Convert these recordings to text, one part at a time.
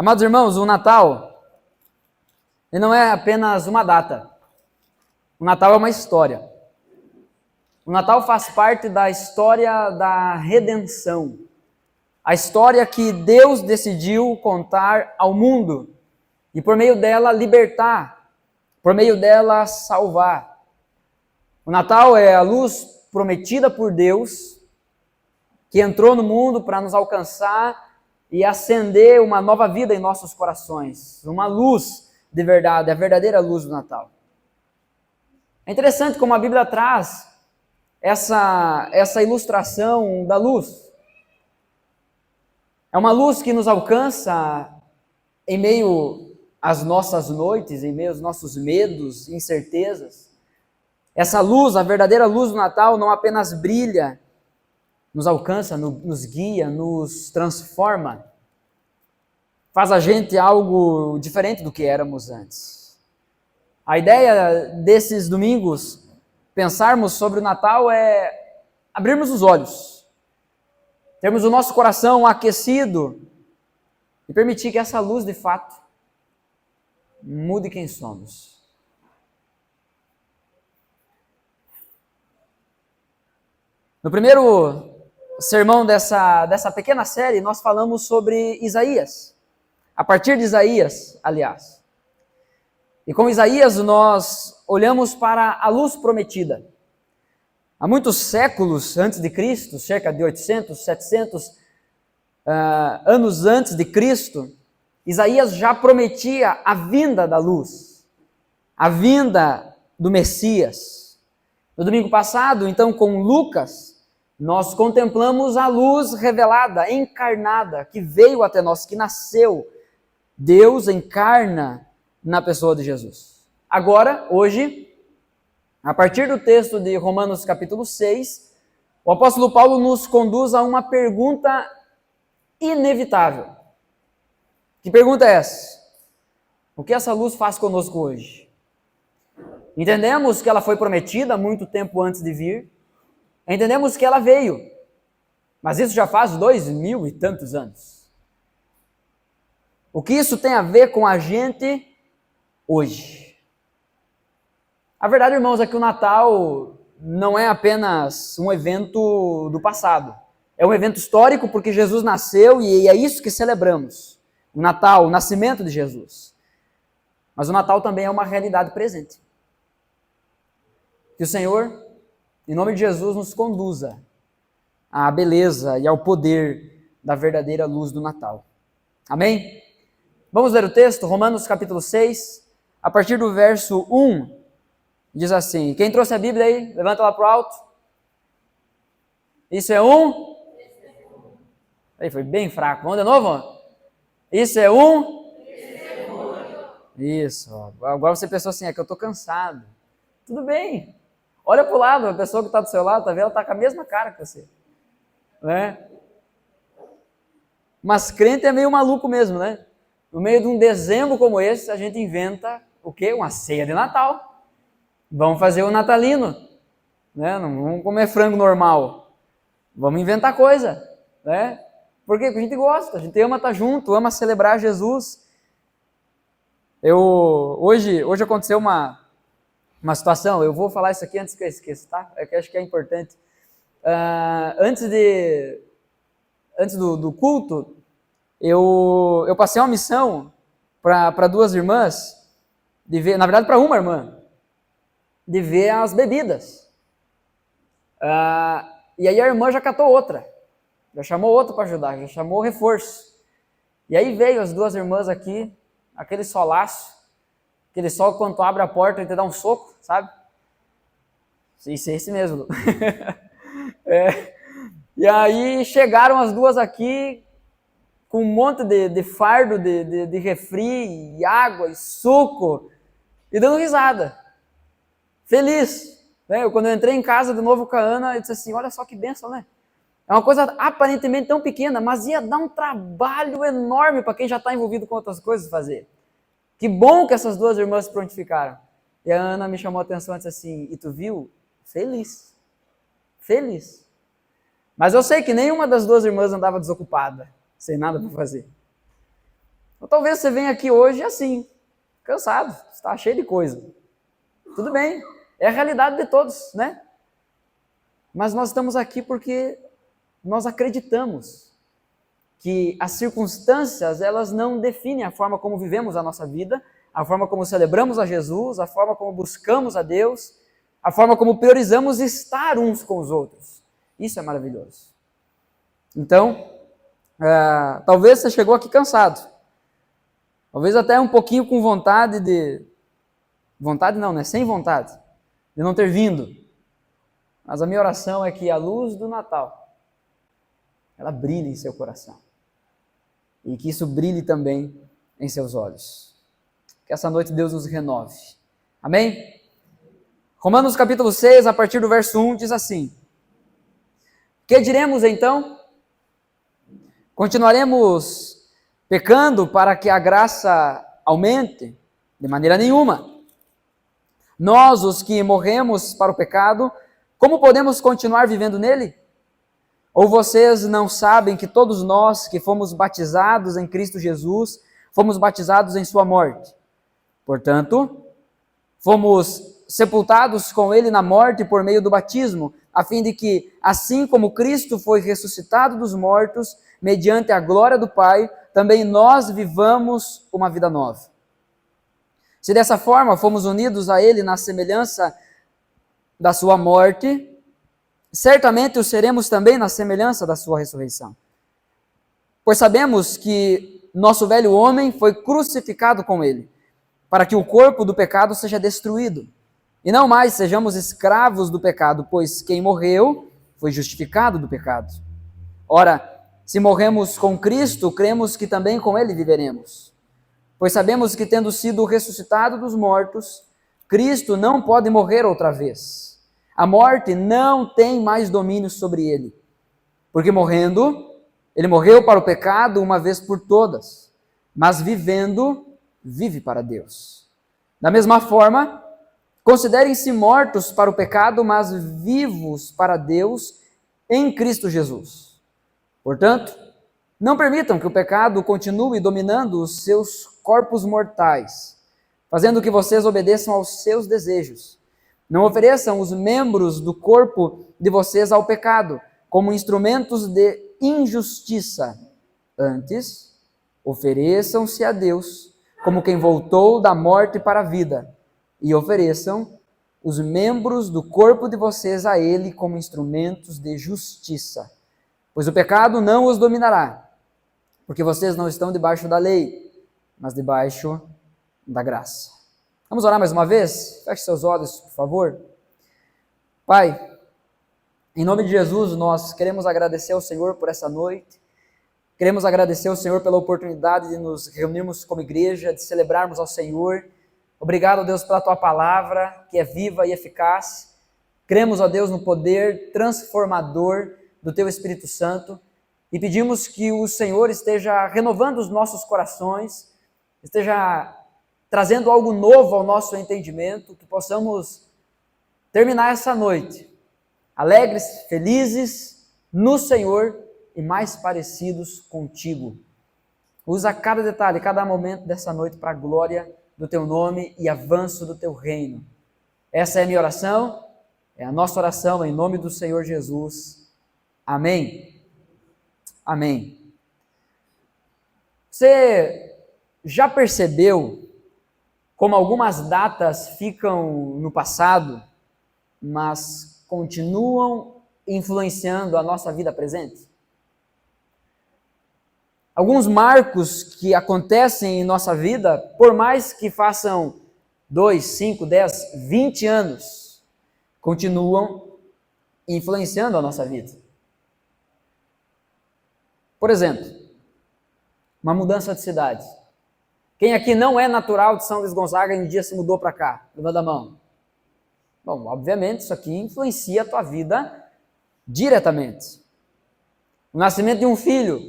Amados irmãos, o Natal, ele não é apenas uma data. O Natal é uma história. O Natal faz parte da história da redenção. A história que Deus decidiu contar ao mundo e por meio dela libertar, por meio dela salvar. O Natal é a luz prometida por Deus que entrou no mundo para nos alcançar e acender uma nova vida em nossos corações. Uma luz de verdade, a verdadeira luz do Natal. É interessante como a Bíblia traz essa ilustração da luz. É uma luz que nos alcança em meio às nossas noites, em meio aos nossos medos, incertezas. Essa luz, a verdadeira luz do Natal, não apenas brilha, nos alcança, nos guia, nos transforma, faz a gente algo diferente do que éramos antes. A ideia desses domingos, pensarmos sobre o Natal, é abrirmos os olhos, termos o nosso coração aquecido e permitir que essa luz, de fato, mude quem somos. No primeiro sermão dessa pequena série, nós falamos sobre Isaías. A partir de Isaías, aliás. E com Isaías, nós olhamos para a luz prometida. Há muitos séculos antes de Cristo, cerca de 800, 700 anos antes de Cristo, Isaías já prometia a vinda da luz, a vinda do Messias. No domingo passado, então, com Lucas, nós contemplamos a luz revelada, encarnada, que veio até nós, que nasceu. Deus encarna na pessoa de Jesus. Agora, hoje, a partir do texto de Romanos capítulo 6, o apóstolo Paulo nos conduz a uma pergunta inevitável. Que pergunta é essa? O que essa luz faz conosco hoje? Entendemos que ela foi prometida muito tempo antes de vir. Entendemos que ela veio, mas isso já faz 2000 e tantos anos. O que isso tem a ver com a gente hoje? A verdade, irmãos, é que o Natal não é apenas um evento do passado. É um evento histórico porque Jesus nasceu e é isso que celebramos. O Natal, o nascimento de Jesus. Mas o Natal também é uma realidade presente. Que o Senhor, em nome de Jesus, nos conduza à beleza e ao poder da verdadeira luz do Natal. Amém? Vamos ler o texto, Romanos capítulo 6, a partir do verso 1, diz assim, quem trouxe a Bíblia aí, levanta lá para o alto. Isso é um? Aí foi bem fraco, vamos de novo? Isso é um? Isso, agora você pensou assim, é que eu estou cansado. Tudo bem. Olha para o lado, a pessoa que está do seu lado, tá vendo? Ela está com a mesma cara que você. Né? Mas crente é meio maluco mesmo, né? No meio de um dezembro como esse, a gente inventa o quê? Uma ceia de Natal. Vamos fazer o natalino. Né? Não vamos comer frango normal. Vamos inventar coisa. Né? Por quê? Porque a gente gosta, a gente ama estar junto, ama celebrar Jesus. Hoje aconteceu uma situação, eu vou falar isso aqui antes que eu esqueça, tá? É que eu acho que é importante. Antes do culto, eu passei uma missão para duas irmãs, na verdade para uma irmã, de ver as bebidas. E aí a irmã já catou outra, já chamou outra para ajudar, já chamou reforço. E aí veio as duas irmãs aqui, aquele solaço, aquele sol quando tu abre a porta e te dá um soco, sabe? Isso é esse mesmo. E aí chegaram as duas aqui com um monte de fardo de refri, e água e suco, e dando risada. Feliz. Né? Quando eu entrei em casa de novo com a Ana, eu disse assim, olha só que bênção, né? É uma coisa aparentemente tão pequena, mas ia dar um trabalho enorme para quem já está envolvido com outras coisas fazer. Que bom que essas duas irmãs se prontificaram. E a Ana me chamou a atenção e disse assim, e tu viu? Feliz. Feliz. Mas eu sei que nenhuma das duas irmãs andava desocupada, sem nada para fazer. talvez você venha aqui hoje assim, cansado, está cheio de coisa. Tudo bem, é a realidade de todos, né? Mas nós estamos aqui porque nós acreditamos que as circunstâncias, elas não definem a forma como vivemos a nossa vida, a forma como celebramos a Jesus, a forma como buscamos a Deus, a forma como priorizamos estar uns com os outros. Isso é maravilhoso. Então, talvez você chegou aqui cansado, talvez até um pouquinho com vontade de... Vontade não, né? Sem vontade de não ter vindo. Mas a minha oração é que a luz do Natal, ela brilhe em seu coração. E que isso brilhe também em seus olhos. Que essa noite Deus nos renove. Amém? Romanos capítulo 6, a partir do verso 1, diz assim: que diremos então? Continuaremos pecando para que a graça aumente? De maneira nenhuma. Nós, os que morremos para o pecado, como podemos continuar vivendo nele? Ou vocês não sabem que todos nós que fomos batizados em Cristo Jesus, fomos batizados em sua morte? Portanto, fomos sepultados com ele na morte por meio do batismo, a fim de que, assim como Cristo foi ressuscitado dos mortos, mediante a glória do Pai, também nós vivamos uma vida nova. Se dessa forma fomos unidos a ele na semelhança da sua morte, certamente o seremos também na semelhança da sua ressurreição. Pois sabemos que nosso velho homem foi crucificado com ele, para que o corpo do pecado seja destruído, e não mais sejamos escravos do pecado, pois quem morreu foi justificado do pecado. Ora, se morremos com Cristo, cremos que também com ele viveremos. Pois sabemos que, tendo sido ressuscitado dos mortos, Cristo não pode morrer outra vez. A morte não tem mais domínio sobre ele, porque morrendo, ele morreu para o pecado uma vez por todas, mas vivendo, vive para Deus. Da mesma forma, considerem-se mortos para o pecado, mas vivos para Deus em Cristo Jesus. Portanto, não permitam que o pecado continue dominando os seus corpos mortais, fazendo que vocês obedeçam aos seus desejos. Não ofereçam os membros do corpo de vocês ao pecado, como instrumentos de injustiça. Antes, ofereçam-se a Deus como quem voltou da morte para a vida, e ofereçam os membros do corpo de vocês a Ele como instrumentos de justiça. Pois o pecado não os dominará, porque vocês não estão debaixo da lei, mas debaixo da graça. Vamos orar mais uma vez? Feche seus olhos, por favor. Pai, em nome de Jesus, nós queremos agradecer ao Senhor por essa noite. Queremos agradecer ao Senhor pela oportunidade de nos reunirmos como igreja, de celebrarmos ao Senhor. Obrigado, Deus, pela Tua palavra, que é viva e eficaz. Cremos, ó Deus, no poder transformador do Teu Espírito Santo e pedimos que o Senhor esteja renovando os nossos corações, esteja trazendo algo novo ao nosso entendimento, que possamos terminar essa noite alegres, felizes no Senhor e mais parecidos contigo. Usa cada detalhe, cada momento dessa noite para a glória do Teu nome e avanço do Teu reino. Essa é a minha oração, é a nossa oração em nome do Senhor Jesus. Amém. Amém. Você já percebeu como algumas datas ficam no passado, mas continuam influenciando a nossa vida presente? Alguns marcos que acontecem em nossa vida, por mais que façam 2, 5, 10, 20 anos, continuam influenciando a nossa vida. Por exemplo, uma mudança de cidade. Quem aqui não é natural de São Luís Gonzaga e um dia se mudou para cá? Levanta a mão. Bom, obviamente isso aqui influencia a tua vida diretamente. O nascimento de um filho,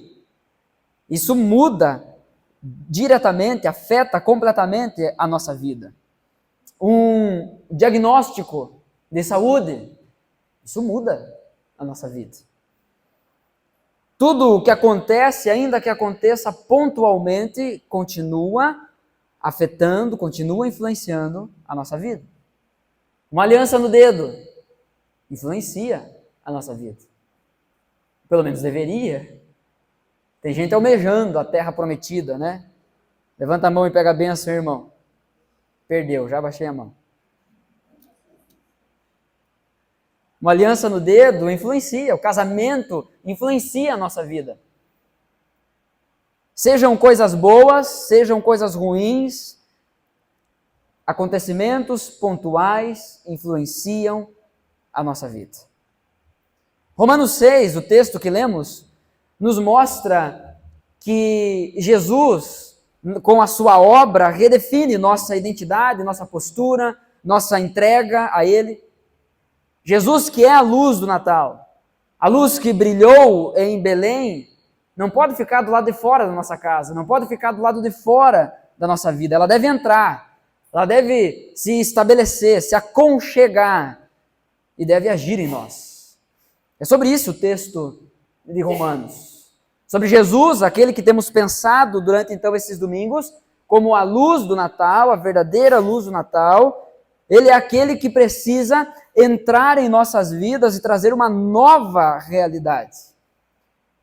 isso muda diretamente, afeta completamente a nossa vida. Um diagnóstico de saúde, isso muda a nossa vida. Tudo o que acontece, ainda que aconteça pontualmente, continua afetando, continua influenciando a nossa vida. Uma aliança no dedo influencia a nossa vida. Pelo menos deveria. Tem gente almejando a terra prometida, né? Levanta a mão e pega a bênção, irmão. Perdeu, já baixei a mão. Uma aliança no dedo influencia, o casamento influencia a nossa vida. Sejam coisas boas, sejam coisas ruins, acontecimentos pontuais influenciam a nossa vida. Romanos 6, o texto que lemos, nos mostra que Jesus, com a sua obra, redefine nossa identidade, nossa postura, nossa entrega a Ele. Jesus, que é a luz do Natal, a luz que brilhou em Belém, não pode ficar do lado de fora da nossa casa, não pode ficar do lado de fora da nossa vida. Ela deve entrar, ela deve se estabelecer, se aconchegar e deve agir em nós. É sobre isso o texto de Romanos. Sobre Jesus, aquele que temos pensado durante então esses domingos, como a luz do Natal, a verdadeira luz do Natal. Ele é aquele que precisa entrar em nossas vidas e trazer uma nova realidade.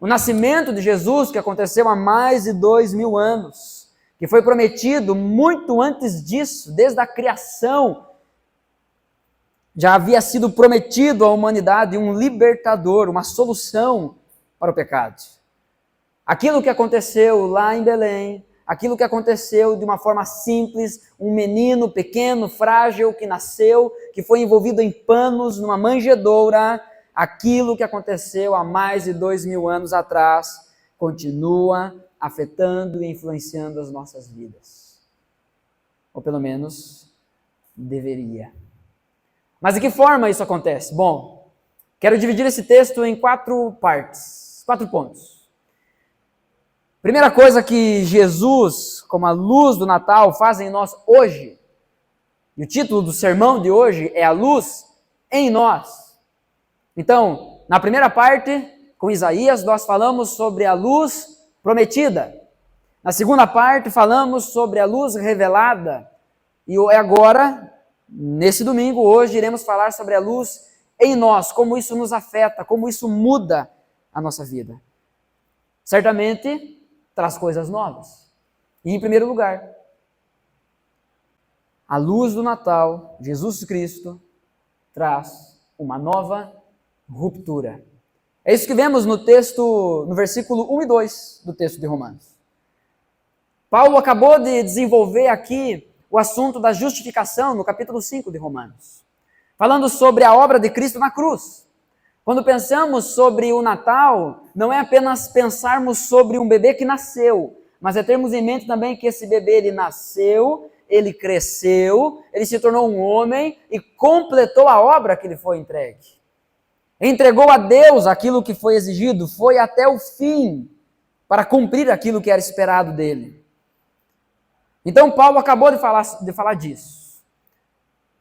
O nascimento de Jesus, que aconteceu há mais de 2000 anos, que foi prometido muito antes disso, desde a criação, já havia sido prometido à humanidade um libertador, uma solução para o pecado. Aquilo que aconteceu lá em Belém, aquilo que aconteceu de uma forma simples, um menino pequeno, frágil, que nasceu, que foi envolvido em panos, numa manjedoura, aquilo que aconteceu há mais de 2000 anos atrás, continua afetando e influenciando as nossas vidas. Ou pelo menos, deveria. Mas de que forma isso acontece? Bom, quero dividir esse texto em 4 partes, 4 pontos. Primeira coisa que Jesus, como a luz do Natal, faz em nós hoje, e o título do sermão de hoje é A Luz em Nós. Então, na primeira parte, com Isaías, nós falamos sobre a luz prometida. Na segunda parte, falamos sobre a luz revelada. E agora, nesse domingo, hoje, iremos falar sobre a luz em nós, como isso nos afeta, como isso muda a nossa vida. Certamente traz coisas novas. E em primeiro lugar, a luz do Natal, Jesus Cristo, traz uma nova ruptura. É isso que vemos no texto, no versículo 1 e 2 do texto de Romanos. Paulo acabou de desenvolver aqui o assunto da justificação no capítulo 5 de Romanos, falando sobre a obra de Cristo na cruz. Quando pensamos sobre o Natal, não é apenas pensarmos sobre um bebê que nasceu, mas é termos em mente também que esse bebê, ele nasceu, ele cresceu, ele se tornou um homem e completou a obra que lhe foi entregue. Entregou a Deus aquilo que foi exigido, foi até o fim para cumprir aquilo que era esperado dele. Então Paulo acabou de falar disso.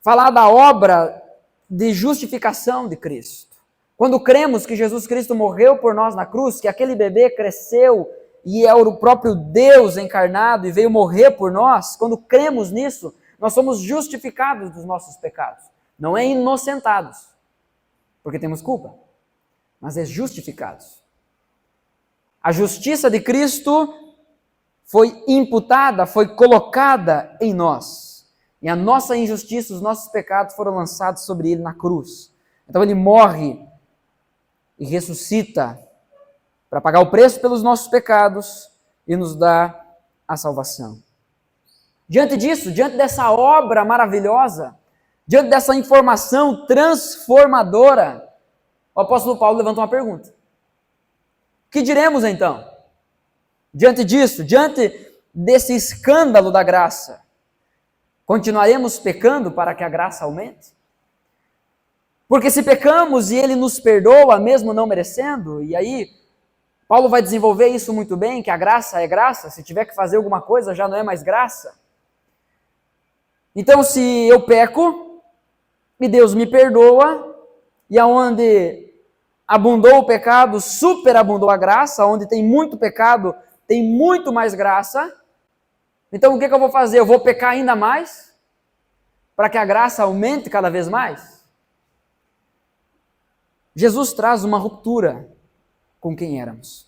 Falar da obra de justificação de Cristo. Quando cremos que Jesus Cristo morreu por nós na cruz, que aquele bebê cresceu e é o próprio Deus encarnado e veio morrer por nós, quando cremos nisso, nós somos justificados dos nossos pecados. Não é inocentados, porque temos culpa, mas é justificados. A justiça de Cristo foi imputada, foi colocada em nós. E a nossa injustiça, os nossos pecados foram lançados sobre ele na cruz. Então ele morre e ressuscita para pagar o preço pelos nossos pecados e nos dá a salvação. Diante disso, diante dessa obra maravilhosa, diante dessa informação transformadora, o apóstolo Paulo levanta uma pergunta. O que diremos então? Diante disso, diante desse escândalo da graça, continuaremos pecando para que a graça aumente? Porque se pecamos e ele nos perdoa, mesmo não merecendo, e aí Paulo vai desenvolver isso muito bem, que a graça é graça, se tiver que fazer alguma coisa já não é mais graça. Então se eu peco, e Deus me perdoa, e aonde abundou o pecado, superabundou a graça. Onde tem muito pecado, tem muito mais graça. Então o que eu vou fazer? Eu vou pecar ainda mais? Para que a graça aumente cada vez mais? Jesus traz uma ruptura com quem éramos.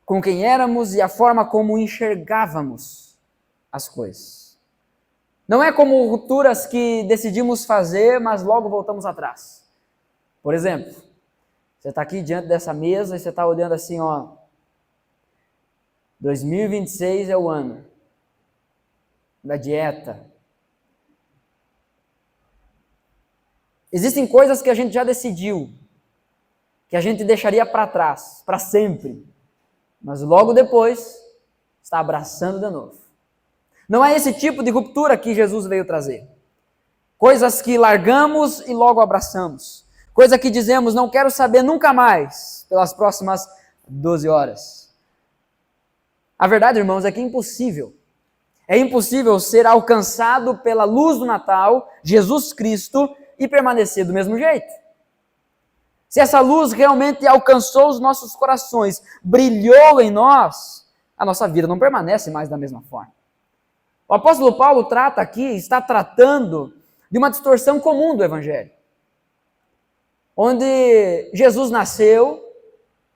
Com quem éramos e a forma como enxergávamos as coisas. Não é como rupturas que decidimos fazer, mas logo voltamos atrás. Por exemplo, você está aqui diante dessa mesa e você está olhando assim, 2026 é o ano da dieta. Existem coisas que a gente já decidiu, que a gente deixaria para trás, para sempre, mas logo depois está abraçando de novo. Não é esse tipo de ruptura que Jesus veio trazer. Coisas que largamos e logo abraçamos. Coisa que dizemos, não quero saber nunca mais, pelas próximas 12 horas. A verdade, irmãos, é que é impossível. É impossível ser alcançado pela luz do Natal, Jesus Cristo, e permanecer do mesmo jeito. Se essa luz realmente alcançou os nossos corações, brilhou em nós, a nossa vida não permanece mais da mesma forma. O apóstolo Paulo está tratando de uma distorção comum do Evangelho. Onde Jesus nasceu,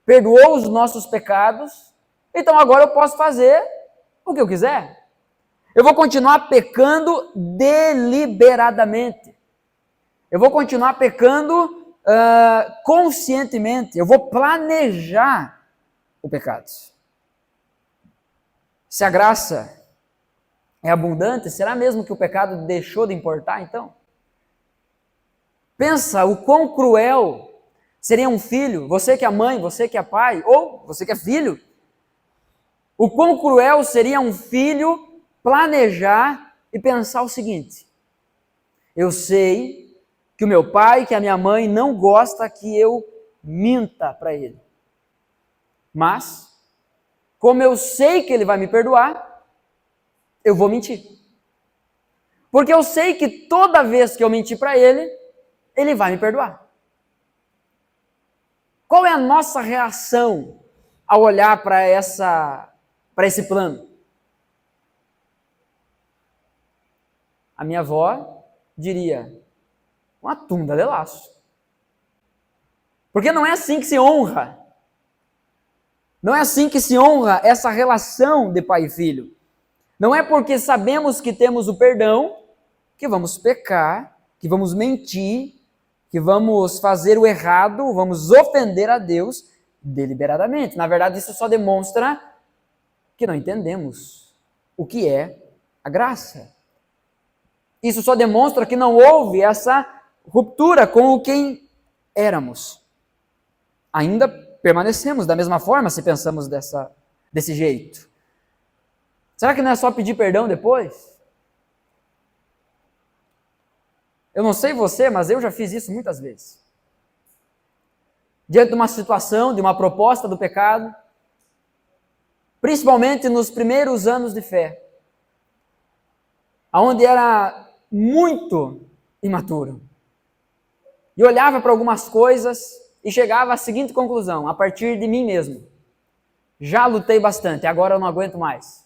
perdoou os nossos pecados, então agora eu posso fazer o que eu quiser. Eu vou continuar pecando deliberadamente. Eu vou continuar pecando conscientemente. Eu vou planejar o pecado. Se a graça é abundante, será mesmo que o pecado deixou de importar, então? Pensa o quão cruel seria um filho, você que é mãe, você que é pai, ou você que é filho. O quão cruel seria um filho planejar e pensar o seguinte: eu sei que o meu pai, que a minha mãe não gosta que eu minta para ele. Mas, como eu sei que ele vai me perdoar, eu vou mentir. Porque eu sei que toda vez que eu mentir para ele, ele vai me perdoar. Qual é a nossa reação ao olhar para esse plano? A minha avó diria, uma tunda de laço. Porque não é assim que se honra. Não é assim que se honra essa relação de pai e filho. Não é porque sabemos que temos o perdão que vamos pecar, que vamos mentir, que vamos fazer o errado, vamos ofender a Deus deliberadamente. Na verdade, isso só demonstra que não entendemos o que é a graça. Isso só demonstra que não houve essa ruptura com quem éramos. Ainda permanecemos da mesma forma se pensamos desse jeito. Será que não é só pedir perdão depois? Eu não sei você, mas eu já fiz isso muitas vezes. Diante de uma situação, de uma proposta do pecado, principalmente nos primeiros anos de fé, onde era muito imaturo. E olhava para algumas coisas e chegava à seguinte conclusão, a partir de mim mesmo. Já lutei bastante, agora eu não aguento mais.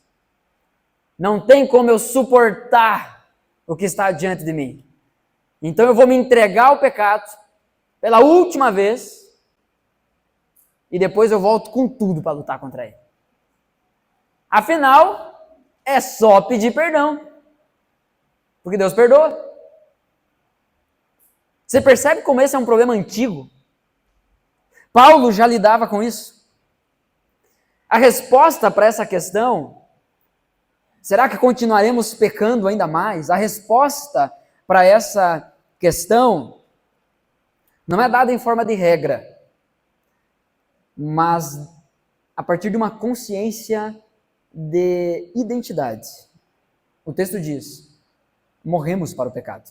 Não tem como eu suportar o que está diante de mim. Então eu vou me entregar ao pecado pela última vez e depois eu volto com tudo para lutar contra ele. Afinal, é só pedir perdão. Porque Deus perdoa. Você percebe como esse é um problema antigo? Paulo já lidava com isso. A resposta para essa questão, será que continuaremos pecando ainda mais? A resposta para essa questão não é dada em forma de regra, mas a partir de uma consciência de identidade. O texto diz, morremos para o pecado.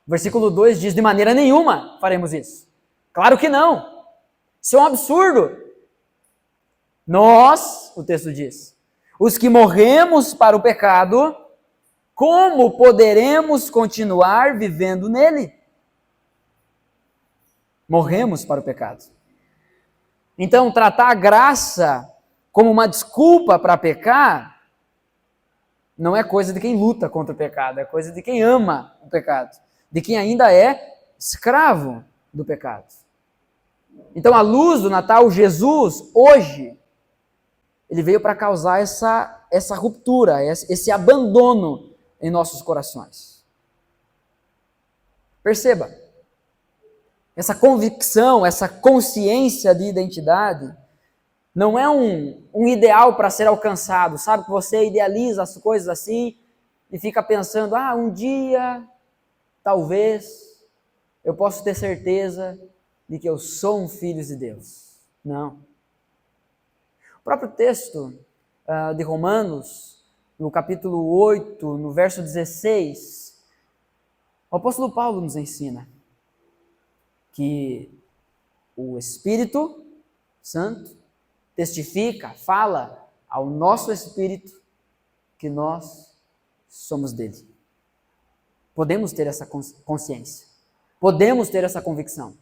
O versículo 2 diz, de maneira nenhuma faremos isso. Claro que não. Isso é um absurdo. Nós, o texto diz, os que morremos para o pecado, como poderemos continuar vivendo nele? morremos para o pecado. Então, tratar a graça como uma desculpa para pecar não é coisa de quem luta contra o pecado, é coisa de quem ama o pecado, de quem ainda é escravo do pecado. Então, à luz do Natal, Jesus, hoje, ele veio para causar essa ruptura, esse abandono em nossos corações. Perceba, essa convicção, essa consciência de identidade, não é um ideal para ser alcançado, sabe? Que você idealiza as coisas assim e fica pensando, um dia, talvez, eu posso ter certeza de que eu sou um filho de Deus. Não. O próprio texto de Romanos, no capítulo 8, no verso 16, o apóstolo Paulo nos ensina que o Espírito Santo testifica, fala ao nosso espírito que nós somos dele. Podemos ter essa consciência, podemos ter essa convicção,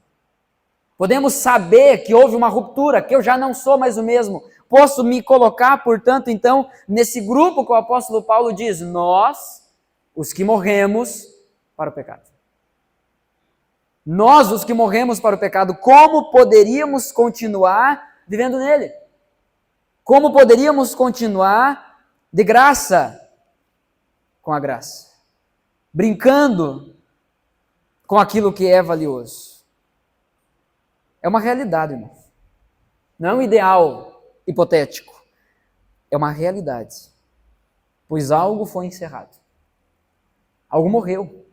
podemos saber que houve uma ruptura, que eu já não sou mais o mesmo. Posso me colocar, portanto, então, nesse grupo que o apóstolo Paulo diz, nós, os que morremos para o pecado. Nós, os que morremos para o pecado, como poderíamos continuar vivendo nele? Como poderíamos continuar de graça com a graça? Brincando com aquilo que é valioso. É uma realidade, irmão. Não é um ideal hipotético. É uma realidade. Pois algo foi encerrado. Algo morreu.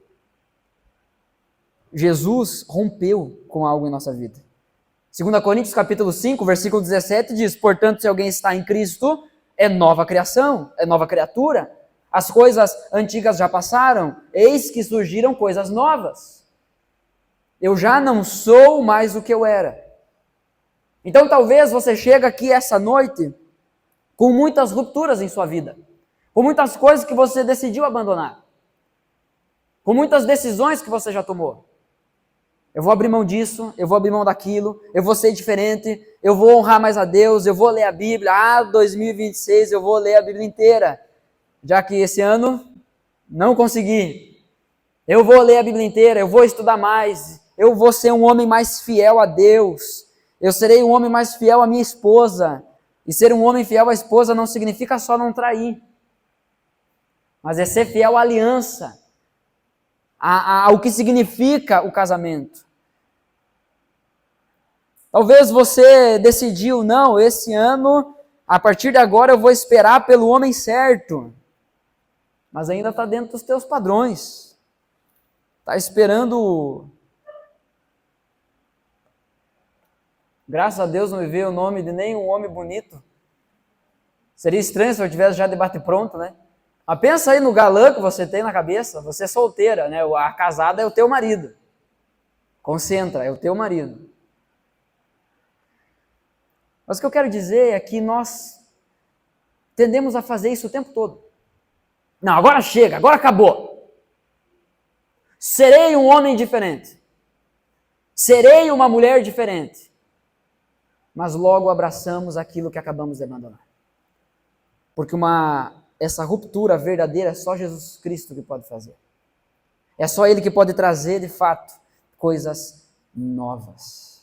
Jesus rompeu com algo em nossa vida. 2 Coríntios capítulo 5, versículo 17 diz, portanto, se alguém está em Cristo, é nova criação, é nova criatura. As coisas antigas já passaram, eis que surgiram coisas novas. Eu já não sou mais o que eu era. Então talvez você chegue aqui essa noite com muitas rupturas em sua vida, com muitas coisas que você decidiu abandonar, com muitas decisões que você já tomou. Eu vou abrir mão disso, eu vou abrir mão daquilo, eu vou ser diferente, eu vou honrar mais a Deus, eu vou ler a Bíblia. 2026 eu vou ler a Bíblia inteira, já que esse ano não consegui. Eu vou ler a Bíblia inteira, eu vou estudar mais, eu vou ser um homem mais fiel a Deus, eu serei um homem mais fiel à minha esposa. E ser um homem fiel à esposa não significa só não trair, mas é ser fiel à aliança, ao que significa o casamento. Talvez você decidiu, não, esse ano, a partir de agora eu vou esperar pelo homem certo, mas ainda está dentro dos teus padrões, está esperando. Graças a Deus não me veio o nome de nenhum homem bonito. Seria estranho se eu tivesse já debate pronto, né? Mas pensa aí no galã que você tem na cabeça, você é solteira, né? A casada é o teu marido. Concentra, é o teu marido. Mas o que eu quero dizer é que nós tendemos a fazer isso o tempo todo. Não, agora chega, agora acabou. Serei um homem diferente. Serei uma mulher diferente. Mas logo abraçamos aquilo que acabamos de abandonar. Porque essa ruptura verdadeira é só Jesus Cristo que pode fazer. É só Ele que pode trazer, de fato, coisas novas.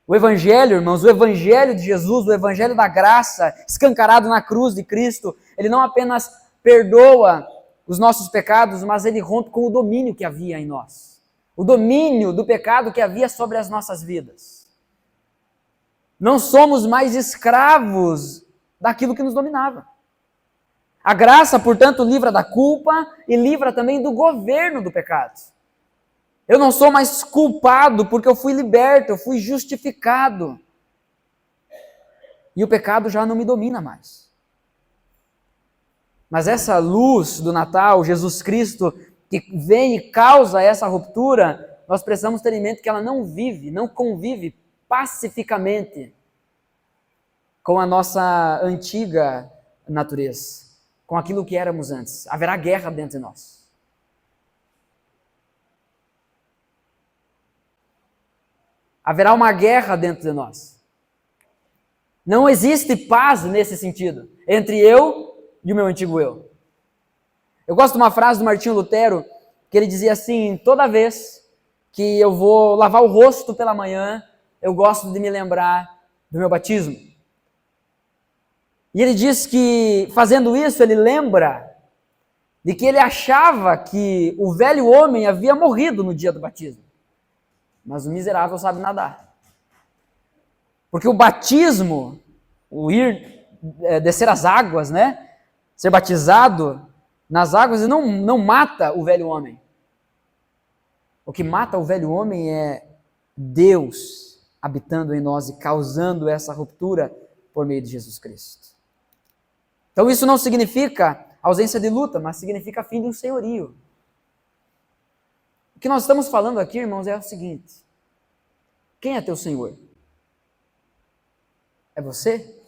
O Evangelho, irmãos, o Evangelho de Jesus, o Evangelho da graça, escancarado na cruz de Cristo, ele não apenas perdoa os nossos pecados, mas ele rompe com o domínio que havia em nós. O domínio do pecado que havia sobre as nossas vidas. Não somos mais escravos daquilo que nos dominava. A graça, portanto, livra da culpa e livra também do governo do pecado. Eu não sou mais culpado porque eu fui liberto, eu fui justificado. E o pecado já não me domina mais. Mas essa luz do Natal, Jesus Cristo, que vem e causa essa ruptura, nós precisamos ter em mente que ela não vive, não convive pacificamente com a nossa antiga natureza, com aquilo que éramos antes. Haverá guerra dentro de nós. haverá uma guerra dentro de nós. Não existe paz nesse sentido, entre eu e o meu antigo eu. Eu gosto de uma frase do Martinho Lutero, que ele dizia assim: toda vez que eu vou lavar o rosto pela manhã, eu gosto de me lembrar do meu batismo. E ele diz que, fazendo isso, ele lembra de que ele achava que o velho homem havia morrido no dia do batismo. Mas o miserável sabe nadar. Porque o batismo, o descer as águas, né? Ser batizado nas águas, não mata o velho homem. O que mata o velho homem é Deus habitando em nós e causando essa ruptura por meio de Jesus Cristo. Então isso não significa ausência de luta, mas significa fim de um senhorio. O que nós estamos falando aqui, irmãos, é o seguinte: quem é teu Senhor? É você?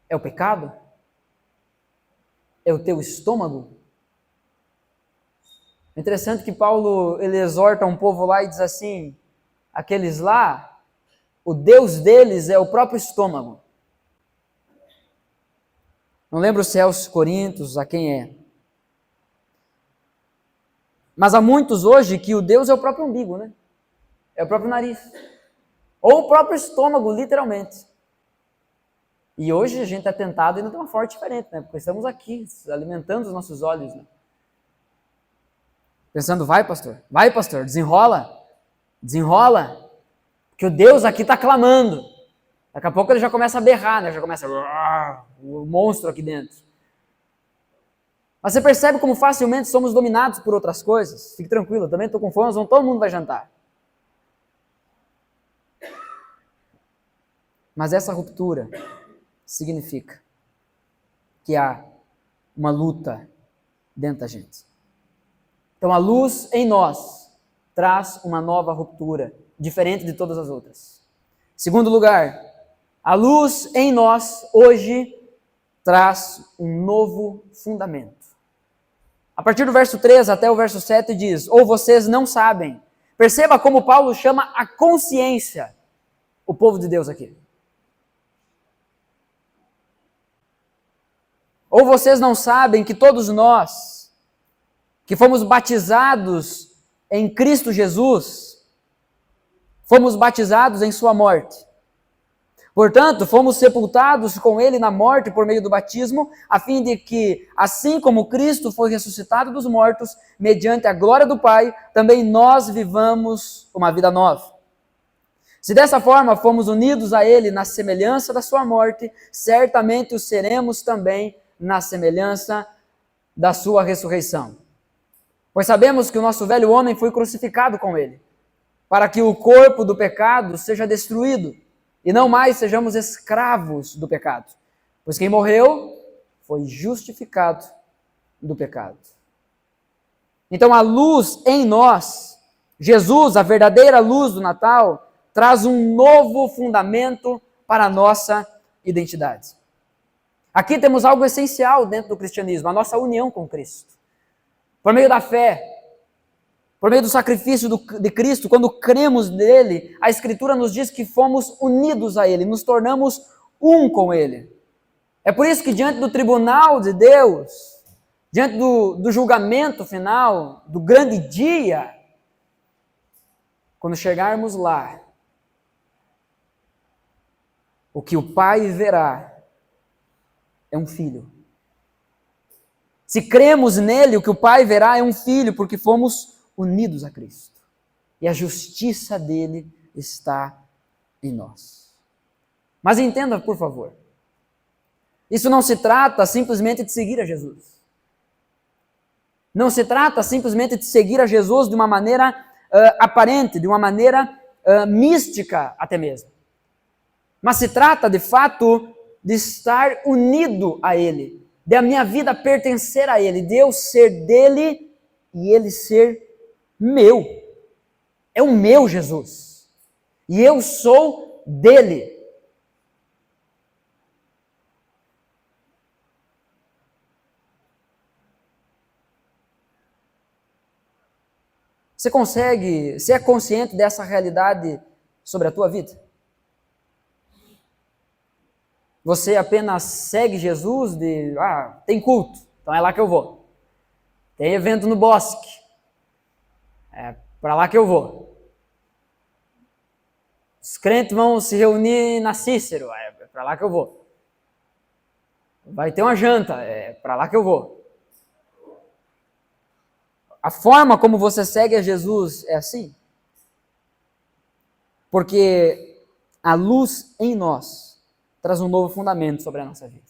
É o pecado? É o teu estômago? É interessante que Paulo, ele exorta um povo lá e diz assim: aqueles lá, o Deus deles é o próprio estômago. Não lembro se é aos Coríntios, a quem é. Mas há muitos hoje que o Deus é o próprio umbigo, né? É o próprio nariz. Ou o próprio estômago, literalmente. E hoje a gente é tentado ainda de uma forma diferente, né? Porque estamos aqui, alimentando os nossos olhos, né? Pensando, vai pastor, desenrola, desenrola. Que o Deus aqui está clamando. Daqui a pouco ele já começa a berrar, né? Já começa o monstro aqui dentro. Mas você percebe como facilmente somos dominados por outras coisas? Fique tranquilo, eu também estou com fome, todo mundo vai jantar. Mas essa ruptura significa que há uma luta dentro da gente. Então a luz em nós traz uma nova ruptura, diferente de todas as outras. Segundo lugar, a luz em nós hoje traz um novo fundamento. A partir do verso 3 até o verso 7 diz: ou vocês não sabem. Perceba como Paulo chama a consciência o povo de Deus aqui. Ou vocês não sabem que todos nós, que fomos batizados em Cristo Jesus, fomos batizados em sua morte. Portanto, fomos sepultados com ele na morte por meio do batismo, a fim de que, assim como Cristo foi ressuscitado dos mortos, mediante a glória do Pai, também nós vivamos uma vida nova. Se dessa forma fomos unidos a ele na semelhança da sua morte, certamente o seremos também na semelhança da sua ressurreição. Pois sabemos que o nosso velho homem foi crucificado com ele, para que o corpo do pecado seja destruído, e não mais sejamos escravos do pecado. Pois quem morreu foi justificado do pecado. Então a luz em nós, Jesus, a verdadeira luz do Natal, traz um novo fundamento para a nossa identidade. Aqui temos algo essencial dentro do cristianismo, a nossa união com Cristo. Por meio da fé, por meio do sacrifício de Cristo, quando cremos nele, a Escritura nos diz que fomos unidos a ele, nos tornamos um com ele. É por isso que diante do tribunal de Deus, diante do julgamento final, do grande dia, quando chegarmos lá, o que o Pai verá é um filho. Se cremos nele, o que o Pai verá é um filho, porque fomos unidos a Cristo. E a justiça dele está em nós. Mas entenda, por favor, isso não se trata simplesmente de seguir a Jesus. Não se trata simplesmente de seguir a Jesus de uma maneira aparente, de uma maneira mística até mesmo. Mas se trata, de fato, de estar unido a Ele, de a minha vida pertencer a Ele, de eu ser dele e Ele ser meu. É o meu Jesus. E eu sou dele. Você é consciente dessa realidade sobre a tua vida? Você apenas segue Jesus tem culto, então é lá que eu vou. Tem evento no bosque, é para lá que eu vou. Os crentes vão se reunir na Cícero, é para lá que eu vou. Vai ter uma janta, é para lá que eu vou. A forma como você segue a Jesus é assim? Porque a luz em nós traz um novo fundamento sobre a nossa vida.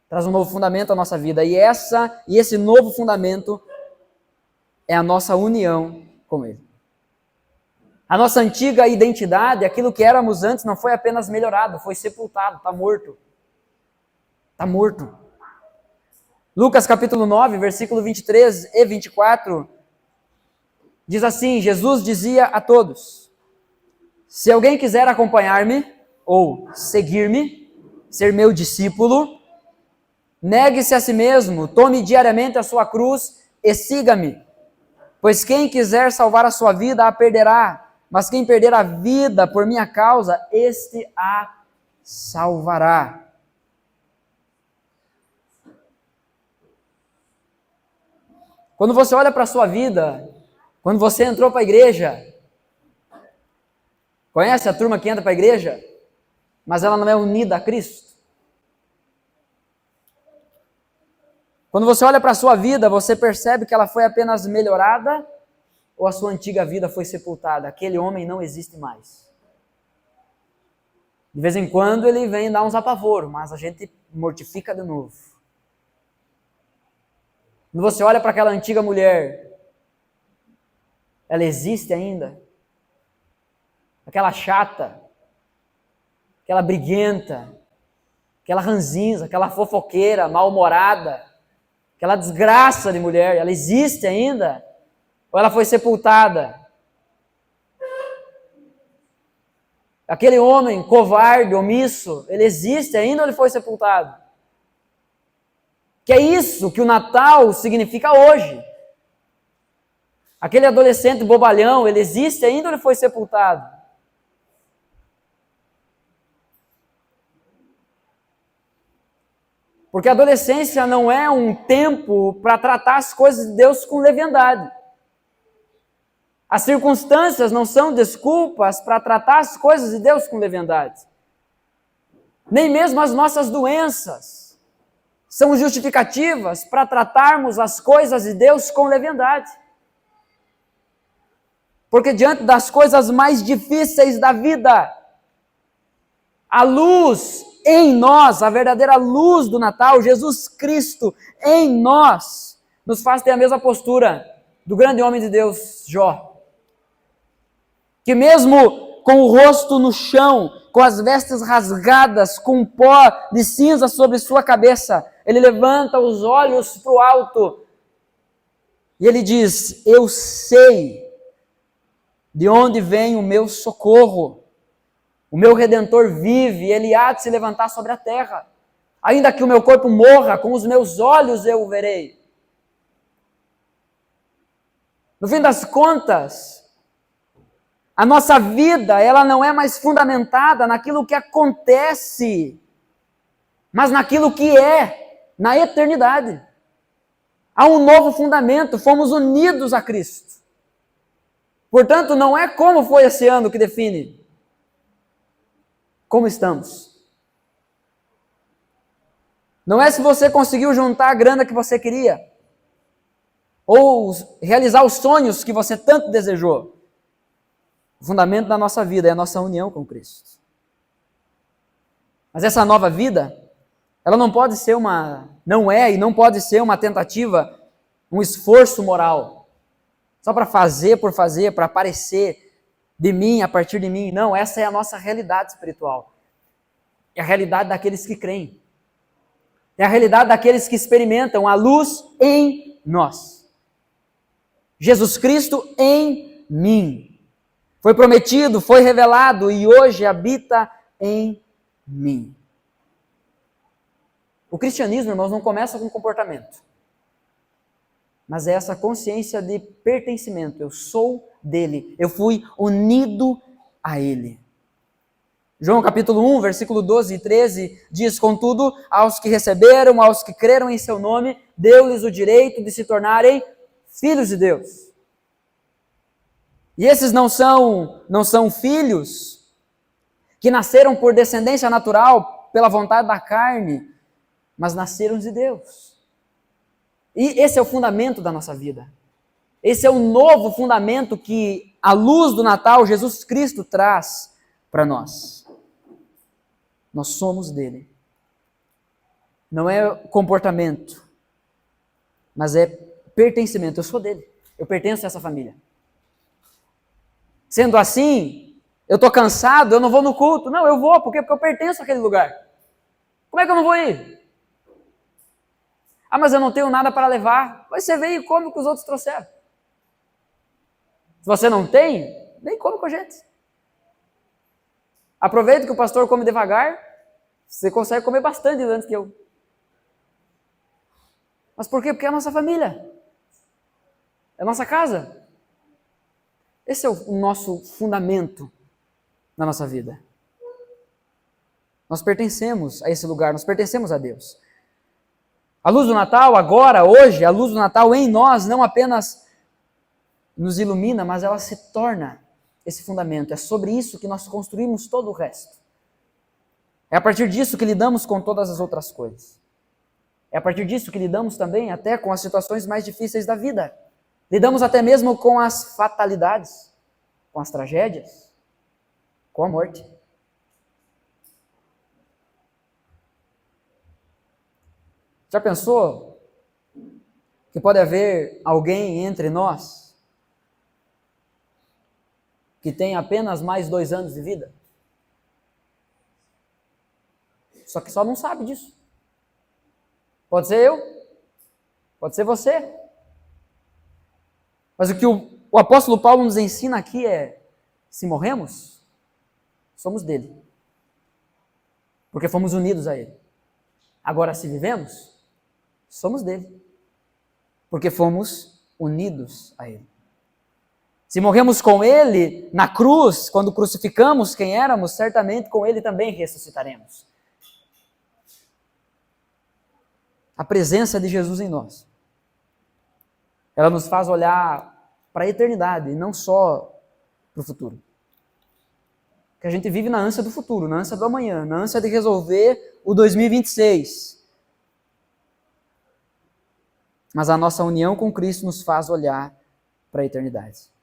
Traz um novo fundamento à nossa vida. E esse novo fundamento é a nossa união com Ele. A nossa antiga identidade, aquilo que éramos antes, não foi apenas melhorado, foi sepultado, está morto. Está morto. Lucas capítulo 9, versículo 23 e 24, diz assim, Jesus dizia a todos, se alguém quiser acompanhar-me, ou seguir-me, ser meu discípulo, negue-se a si mesmo, tome diariamente a sua cruz e siga-me. Pois quem quiser salvar a sua vida a perderá, mas quem perder a vida por minha causa, este a salvará. Quando você olha para a sua vida, quando você entrou para a igreja, conhece a turma que entra para a igreja, mas ela não é unida a Cristo? Quando você olha para a sua vida, você percebe que ela foi apenas melhorada ou a sua antiga vida foi sepultada? Aquele homem não existe mais. De vez em quando ele vem dar uns apavoros, mas a gente mortifica de novo. Quando você olha para aquela antiga mulher, ela existe ainda? Aquela chata, aquela briguenta, aquela ranzinza, aquela fofoqueira, mal-humorada, aquela desgraça de mulher, ela existe ainda? Ou ela foi sepultada? Aquele homem covarde, omisso, ele existe ainda ou ele foi sepultado? Que é isso que o Natal significa hoje. Aquele adolescente bobalhão, ele existe ainda ou ele foi sepultado? Porque a adolescência não é um tempo para tratar as coisas de Deus com leviandade. As circunstâncias não são desculpas para tratar as coisas de Deus com leviandade. Nem mesmo as nossas doenças são justificativas para tratarmos as coisas de Deus com leviandade. Porque diante das coisas mais difíceis da vida, a luz em nós, a verdadeira luz do Natal, Jesus Cristo em nós, nos faz ter a mesma postura do grande homem de Deus, Jó. Que mesmo com o rosto no chão, com as vestes rasgadas, com pó de cinza sobre sua cabeça, ele levanta os olhos para o alto e ele diz, eu sei de onde vem o meu socorro. O meu Redentor vive, ele há de se levantar sobre a terra. Ainda que o meu corpo morra, com os meus olhos eu o verei. No fim das contas, a nossa vida, ela não é mais fundamentada naquilo que acontece, mas naquilo que é, na eternidade. Há um novo fundamento, fomos unidos a Cristo. Portanto, não é como foi esse ano que define como estamos. Não é se você conseguiu juntar a grana que você queria, ou realizar os sonhos que você tanto desejou. O fundamento da nossa vida é a nossa união com Cristo. Mas essa nova vida, ela não pode ser não é e não pode ser uma tentativa, um esforço moral, só para fazer por fazer, para aparecer de mim, a partir de mim. Não, essa é a nossa realidade espiritual. É a realidade daqueles que creem. É a realidade daqueles que experimentam a luz em nós. Jesus Cristo em mim. Foi prometido, foi revelado e hoje habita em mim. O cristianismo, irmãos, não começa com comportamento. mas é essa consciência de pertencimento. Eu sou dele, eu fui unido a ele. João capítulo 1, versículo 12 e 13 diz: contudo, aos que receberam, aos que creram em seu nome, deu-lhes o direito de se tornarem filhos de Deus. E esses não são filhos que nasceram por descendência natural, pela vontade da carne, mas nasceram de Deus. E esse é o fundamento da nossa vida. Esse é o novo fundamento que a luz do Natal, Jesus Cristo, traz para nós. Nós somos dele. Não é comportamento, mas é pertencimento. Eu sou dele. Eu pertenço a essa família. Sendo assim, eu estou cansado, eu não vou no culto. Não, eu vou. Por quê? Porque eu pertenço àquele lugar. Como é que eu não vou ir? Ah, mas eu não tenho nada para levar. Mas você vem e come o que os outros trouxeram. Se você não tem, nem come com a gente. Aproveita que o pastor come devagar, você consegue comer bastante antes que eu. Mas por quê? Porque é a nossa família. É a nossa casa. Esse é o nosso fundamento na nossa vida. Nós pertencemos a esse lugar, nós pertencemos a Deus. A luz do Natal, agora, hoje, a luz do Natal em nós não apenas nos ilumina, mas ela se torna esse fundamento. É sobre isso que nós construímos todo o resto. É a partir disso que lidamos com todas as outras coisas. É a partir disso que lidamos também até com as situações mais difíceis da vida. Lidamos até mesmo com as fatalidades, com as tragédias, com a morte. Já pensou que pode haver alguém entre nós que tem apenas mais 2 anos de vida? Só que só não sabe disso. Pode ser eu, pode ser você. Mas o que o apóstolo Paulo nos ensina aqui é: se morremos, somos dele. Porque fomos unidos a ele. Agora, se vivemos, somos dele. Porque fomos unidos a ele. Se morremos com ele na cruz, quando crucificamos quem éramos, certamente com ele também ressuscitaremos. A presença de Jesus em nós, ela nos faz olhar para a eternidade e não só para o futuro. Que a gente vive na ânsia do futuro, na ânsia do amanhã, na ânsia de resolver o 2026. Mas a nossa união com Cristo nos faz olhar para a eternidade.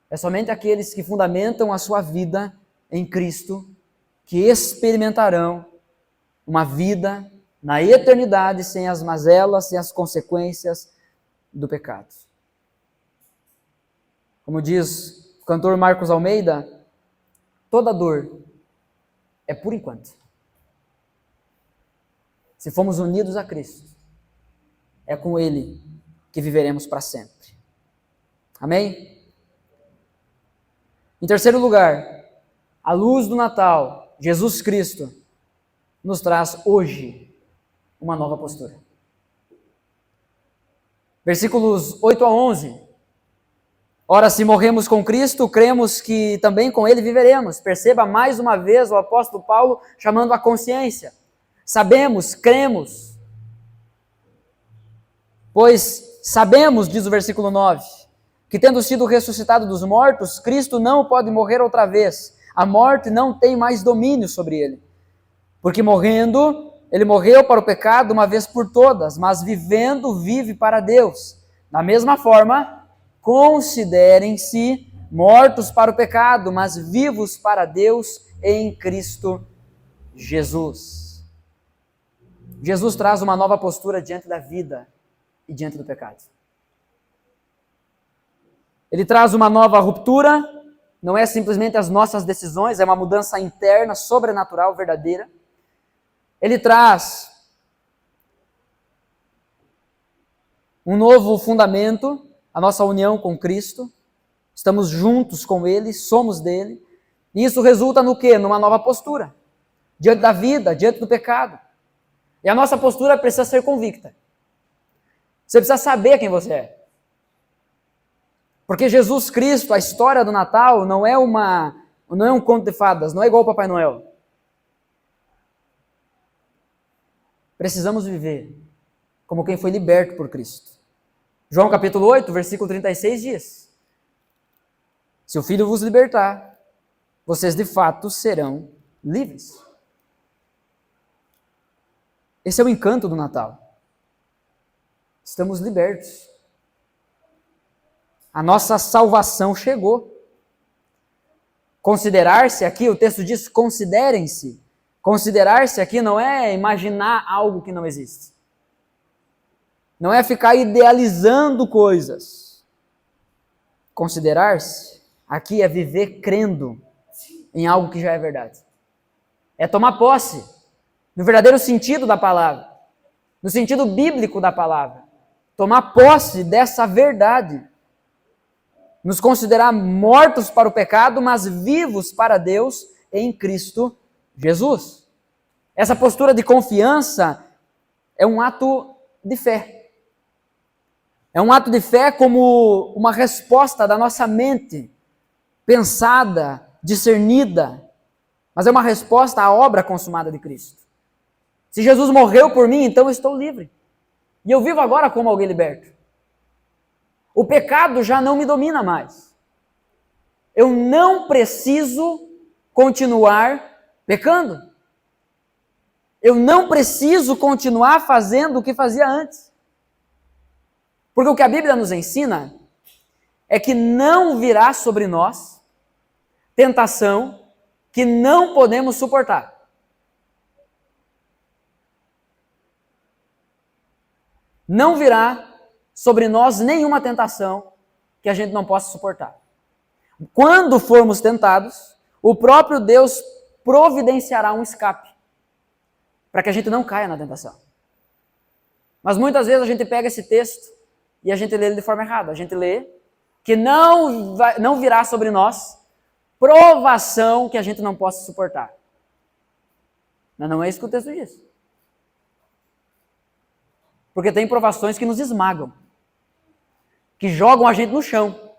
É somente aqueles que fundamentam a sua vida em Cristo que experimentarão uma vida na eternidade sem as mazelas, sem as consequências do pecado. Como diz o cantor Marcos Almeida, toda dor é por enquanto. Se formos unidos a Cristo, é com Ele que viveremos para sempre. Amém? Em terceiro lugar, a luz do Natal, Jesus Cristo, nos traz hoje uma nova postura. Versículos 8 a 11. Ora, se morremos com Cristo, cremos que também com Ele viveremos. Perceba mais uma vez o apóstolo Paulo chamando a consciência. Sabemos, cremos. Pois sabemos, diz o versículo 9, que tendo sido ressuscitado dos mortos, Cristo não pode morrer outra vez. A morte não tem mais domínio sobre ele. Porque morrendo, ele morreu para o pecado uma vez por todas, mas vivendo, vive para Deus. Da mesma forma, considerem-se mortos para o pecado, mas vivos para Deus em Cristo Jesus. Jesus traz uma nova postura diante da vida e diante do pecado. Ele traz uma nova ruptura, não é simplesmente as nossas decisões, é uma mudança interna, sobrenatural, verdadeira. Ele traz um novo fundamento, a nossa união com Cristo. Estamos juntos com Ele, somos dele. E isso resulta no quê? Numa nova postura. Diante da vida, diante do pecado. E a nossa postura precisa ser convicta. Você precisa saber quem você é. Porque Jesus Cristo, a história do Natal, não é um conto de fadas, não é igual ao Papai Noel. Precisamos viver como quem foi liberto por Cristo. João capítulo 8, versículo 36 diz: se o Filho vos libertar, vocês de fato serão livres. Esse é o encanto do Natal. Estamos libertos. A nossa salvação chegou. Considerar-se aqui, o texto diz considerem-se. Considerar-se aqui não é imaginar algo que não existe. Não é ficar idealizando coisas. Considerar-se aqui é viver crendo em algo que já é verdade. É tomar posse, no verdadeiro sentido da palavra, no sentido bíblico da palavra. Tomar posse dessa verdade. Nos considerar mortos para o pecado, mas vivos para Deus em Cristo Jesus. Essa postura de confiança é um ato de fé. É um ato de fé como uma resposta da nossa mente, pensada, discernida, mas é uma resposta à obra consumada de Cristo. Se Jesus morreu por mim, então eu estou livre. E eu vivo agora como alguém liberto. O pecado já não me domina mais. Eu não preciso continuar pecando. Eu não preciso continuar fazendo o que fazia antes. Porque o que a Bíblia nos ensina é que não virá sobre nós tentação que não podemos suportar. Não virá sobre nós nenhuma tentação que a gente não possa suportar. Quando formos tentados, o próprio Deus providenciará um escape para que a gente não caia na tentação. Mas muitas vezes a gente pega esse texto e a gente lê ele de forma errada. A gente lê que não virá sobre nós provação que a gente não possa suportar. Mas não é isso que o texto diz. Porque tem provações que nos esmagam, que jogam a gente no chão,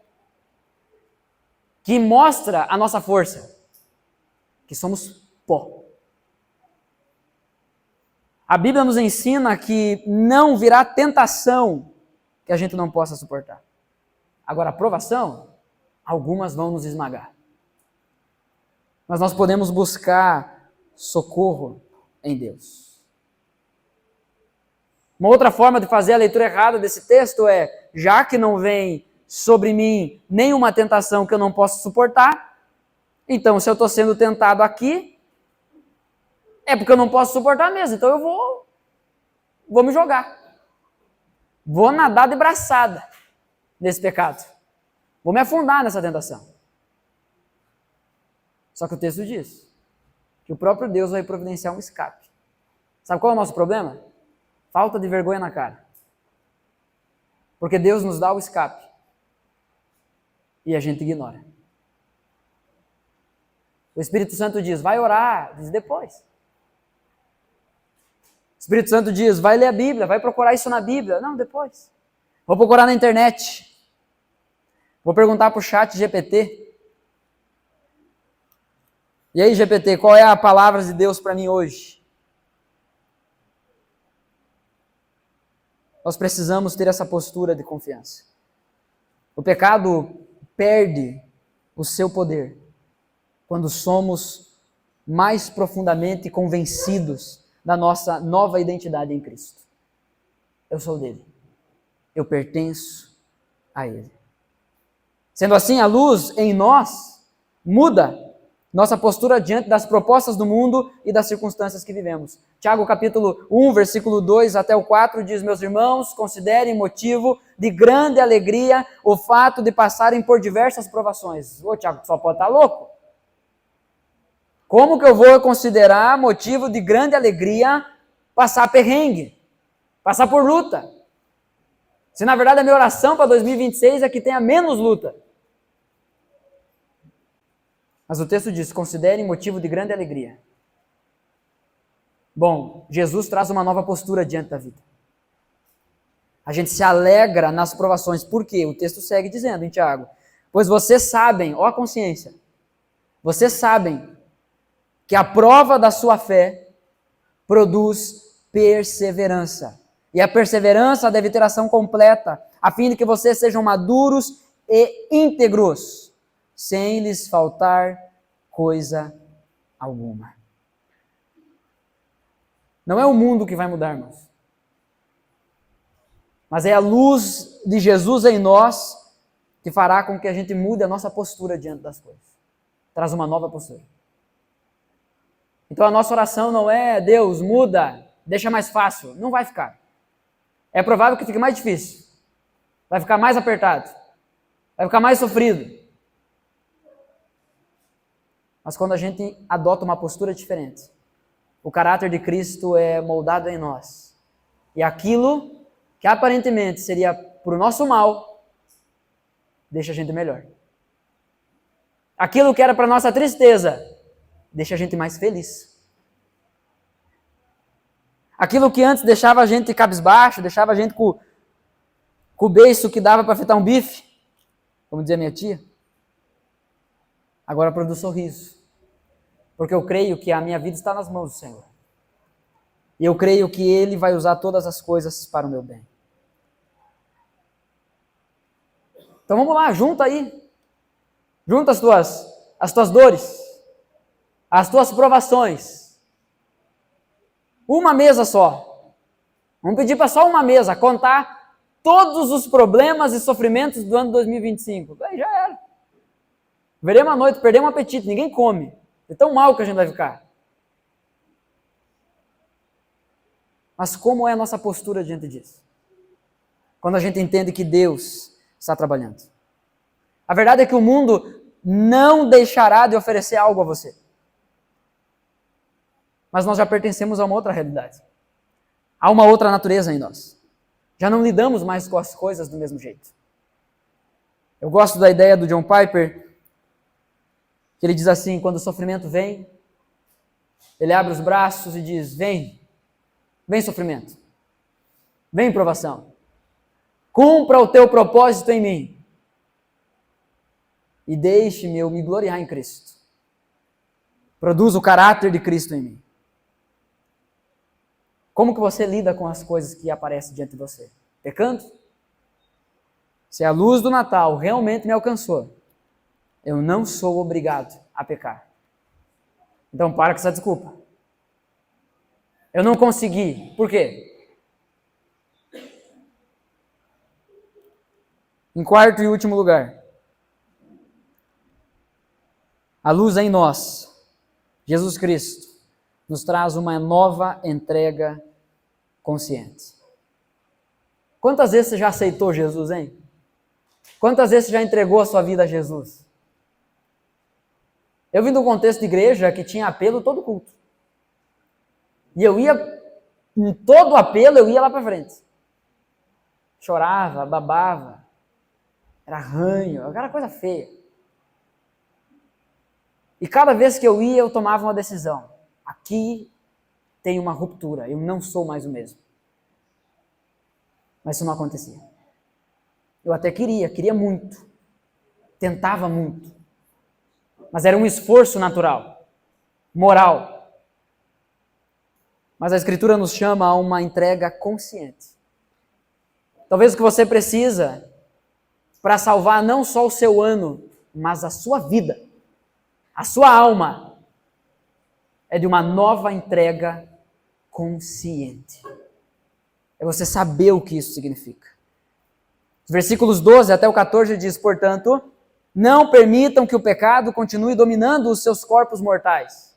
que mostra a nossa força, que somos pó. A Bíblia nos ensina que não virá tentação que a gente não possa suportar. Agora, a provação, algumas vão nos esmagar. Mas nós podemos buscar socorro em Deus. Uma outra forma de fazer a leitura errada desse texto é, já que não vem sobre mim nenhuma tentação que eu não possa suportar, então se eu estou sendo tentado aqui, é porque eu não posso suportar mesmo, então eu vou me jogar. Vou nadar de braçada nesse pecado. Vou me afundar nessa tentação. Só que o texto diz que o próprio Deus vai providenciar um escape. Sabe qual é o nosso problema? Falta de vergonha na cara. Porque Deus nos dá o escape e a gente ignora. O Espírito Santo diz, vai orar, diz depois. O Espírito Santo diz, vai ler a Bíblia, vai procurar isso na Bíblia. Não, depois. Vou procurar na internet. Vou perguntar para o chat GPT. E aí, GPT, qual é a palavra de Deus para mim hoje? Nós precisamos ter essa postura de confiança. O pecado perde o seu poder quando somos mais profundamente convencidos da nossa nova identidade em Cristo. Eu sou dele. Eu pertenço a ele. Sendo assim, a luz em nós muda nossa postura diante das propostas do mundo e das circunstâncias que vivemos. Tiago capítulo 1, versículo 2 até o 4 diz, meus irmãos, considerem motivo de grande alegria o fato de passarem por diversas provações. Ô Tiago, só pode estar louco. Como que eu vou considerar motivo de grande alegria passar perrengue, passar por luta? Se na verdade a minha oração para 2026 é que tenha menos luta. Mas o texto diz, considerem motivo de grande alegria. Bom, Jesus traz uma nova postura diante da vida. A gente se alegra nas provações. Por quê? O texto segue dizendo em Tiago: pois vocês sabem, ó consciência, vocês sabem que a prova da sua fé produz perseverança. E a perseverança deve ter ação completa, a fim de que vocês sejam maduros e íntegros, sem lhes faltar coisa alguma. Não é o mundo que vai mudar, irmãos. Mas é a luz de Jesus em nós que fará com que a gente mude a nossa postura diante das coisas. Traz uma nova postura. Então a nossa oração não é: Deus, muda, deixa mais fácil. Não vai ficar. É provável que fique mais difícil. Vai ficar mais apertado. Vai ficar mais sofrido. Mas quando a gente adota uma postura diferente, o caráter de Cristo é moldado em nós. E aquilo que aparentemente seria para o nosso mal, deixa a gente melhor. Aquilo que era para a nossa tristeza, deixa a gente mais feliz. Aquilo que antes deixava a gente cabisbaixo, deixava a gente com o beiço que dava para fritar um bife, como dizia minha tia, agora produz sorriso. Porque eu creio que a minha vida está nas mãos do Senhor. E eu creio que Ele vai usar todas as coisas para o meu bem. Então vamos lá, junta aí. Junta as tuas dores, as tuas provações. Uma mesa só. Vamos pedir para só uma mesa contar todos os problemas e sofrimentos do ano 2025. Aí já era. Veremos à noite, perdemos o apetite, ninguém come. É tão mal que a gente vai ficar. Mas como é a nossa postura diante disso? Quando a gente entende que Deus está trabalhando. A verdade é que o mundo não deixará de oferecer algo a você. Mas nós já pertencemos a uma outra realidade. Há uma outra natureza em nós. Já não lidamos mais com as coisas do mesmo jeito. Eu gosto da ideia do John Piper, que ele diz assim: quando o sofrimento vem, ele abre os braços e diz: vem sofrimento, vem provação, cumpra o teu propósito em mim e deixe-me eu me gloriar em Cristo. Produza o caráter de Cristo em mim. Como que você lida com as coisas que aparecem diante de você? Pecando? Se a luz do Natal realmente me alcançou, eu não sou obrigado a pecar. Então para com essa desculpa. Eu não consegui. Por quê? Em quarto e último lugar, a luz em nós, Jesus Cristo, nos traz uma nova entrega consciente. Quantas vezes você já aceitou Jesus, hein? Quantas vezes você já entregou a sua vida a Jesus? Eu vim de um contexto de igreja que tinha apelo todo culto. E eu ia, em todo apelo, eu ia lá para frente. Chorava, babava, era ranho, aquela coisa feia. E cada vez que eu ia, eu tomava uma decisão. Aqui tem uma ruptura, eu não sou mais o mesmo. Mas isso não acontecia. Eu até queria muito, tentava muito. Mas era um esforço natural, moral. Mas a Escritura nos chama a uma entrega consciente. Talvez o que você precisa para salvar não só o seu ano, mas a sua vida, a sua alma, é de uma nova entrega consciente. É você saber o que isso significa. Os versículos 12 até o 14 diz: portanto, não permitam que o pecado continue dominando os seus corpos mortais.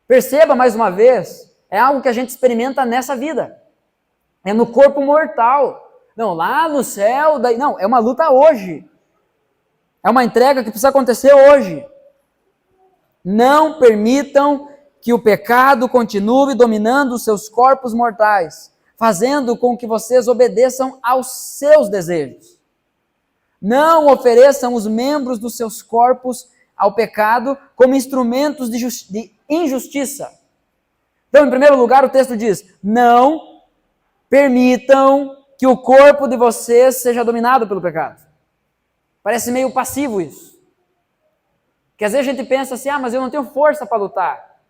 Perceba mais uma vez, é algo que a gente experimenta nessa vida. É no corpo mortal. Não, lá no céu, não, é uma luta hoje. É uma entrega que precisa acontecer hoje. Não permitam que o pecado continue dominando os seus corpos mortais, fazendo com que vocês obedeçam aos seus desejos. Não ofereçam os membros dos seus corpos ao pecado como instrumentos de injustiça. Então, em primeiro lugar, o texto diz: não permitam que o corpo de vocês seja dominado pelo pecado. Parece meio passivo isso. Que às vezes a gente pensa assim, mas eu não tenho força para lutar.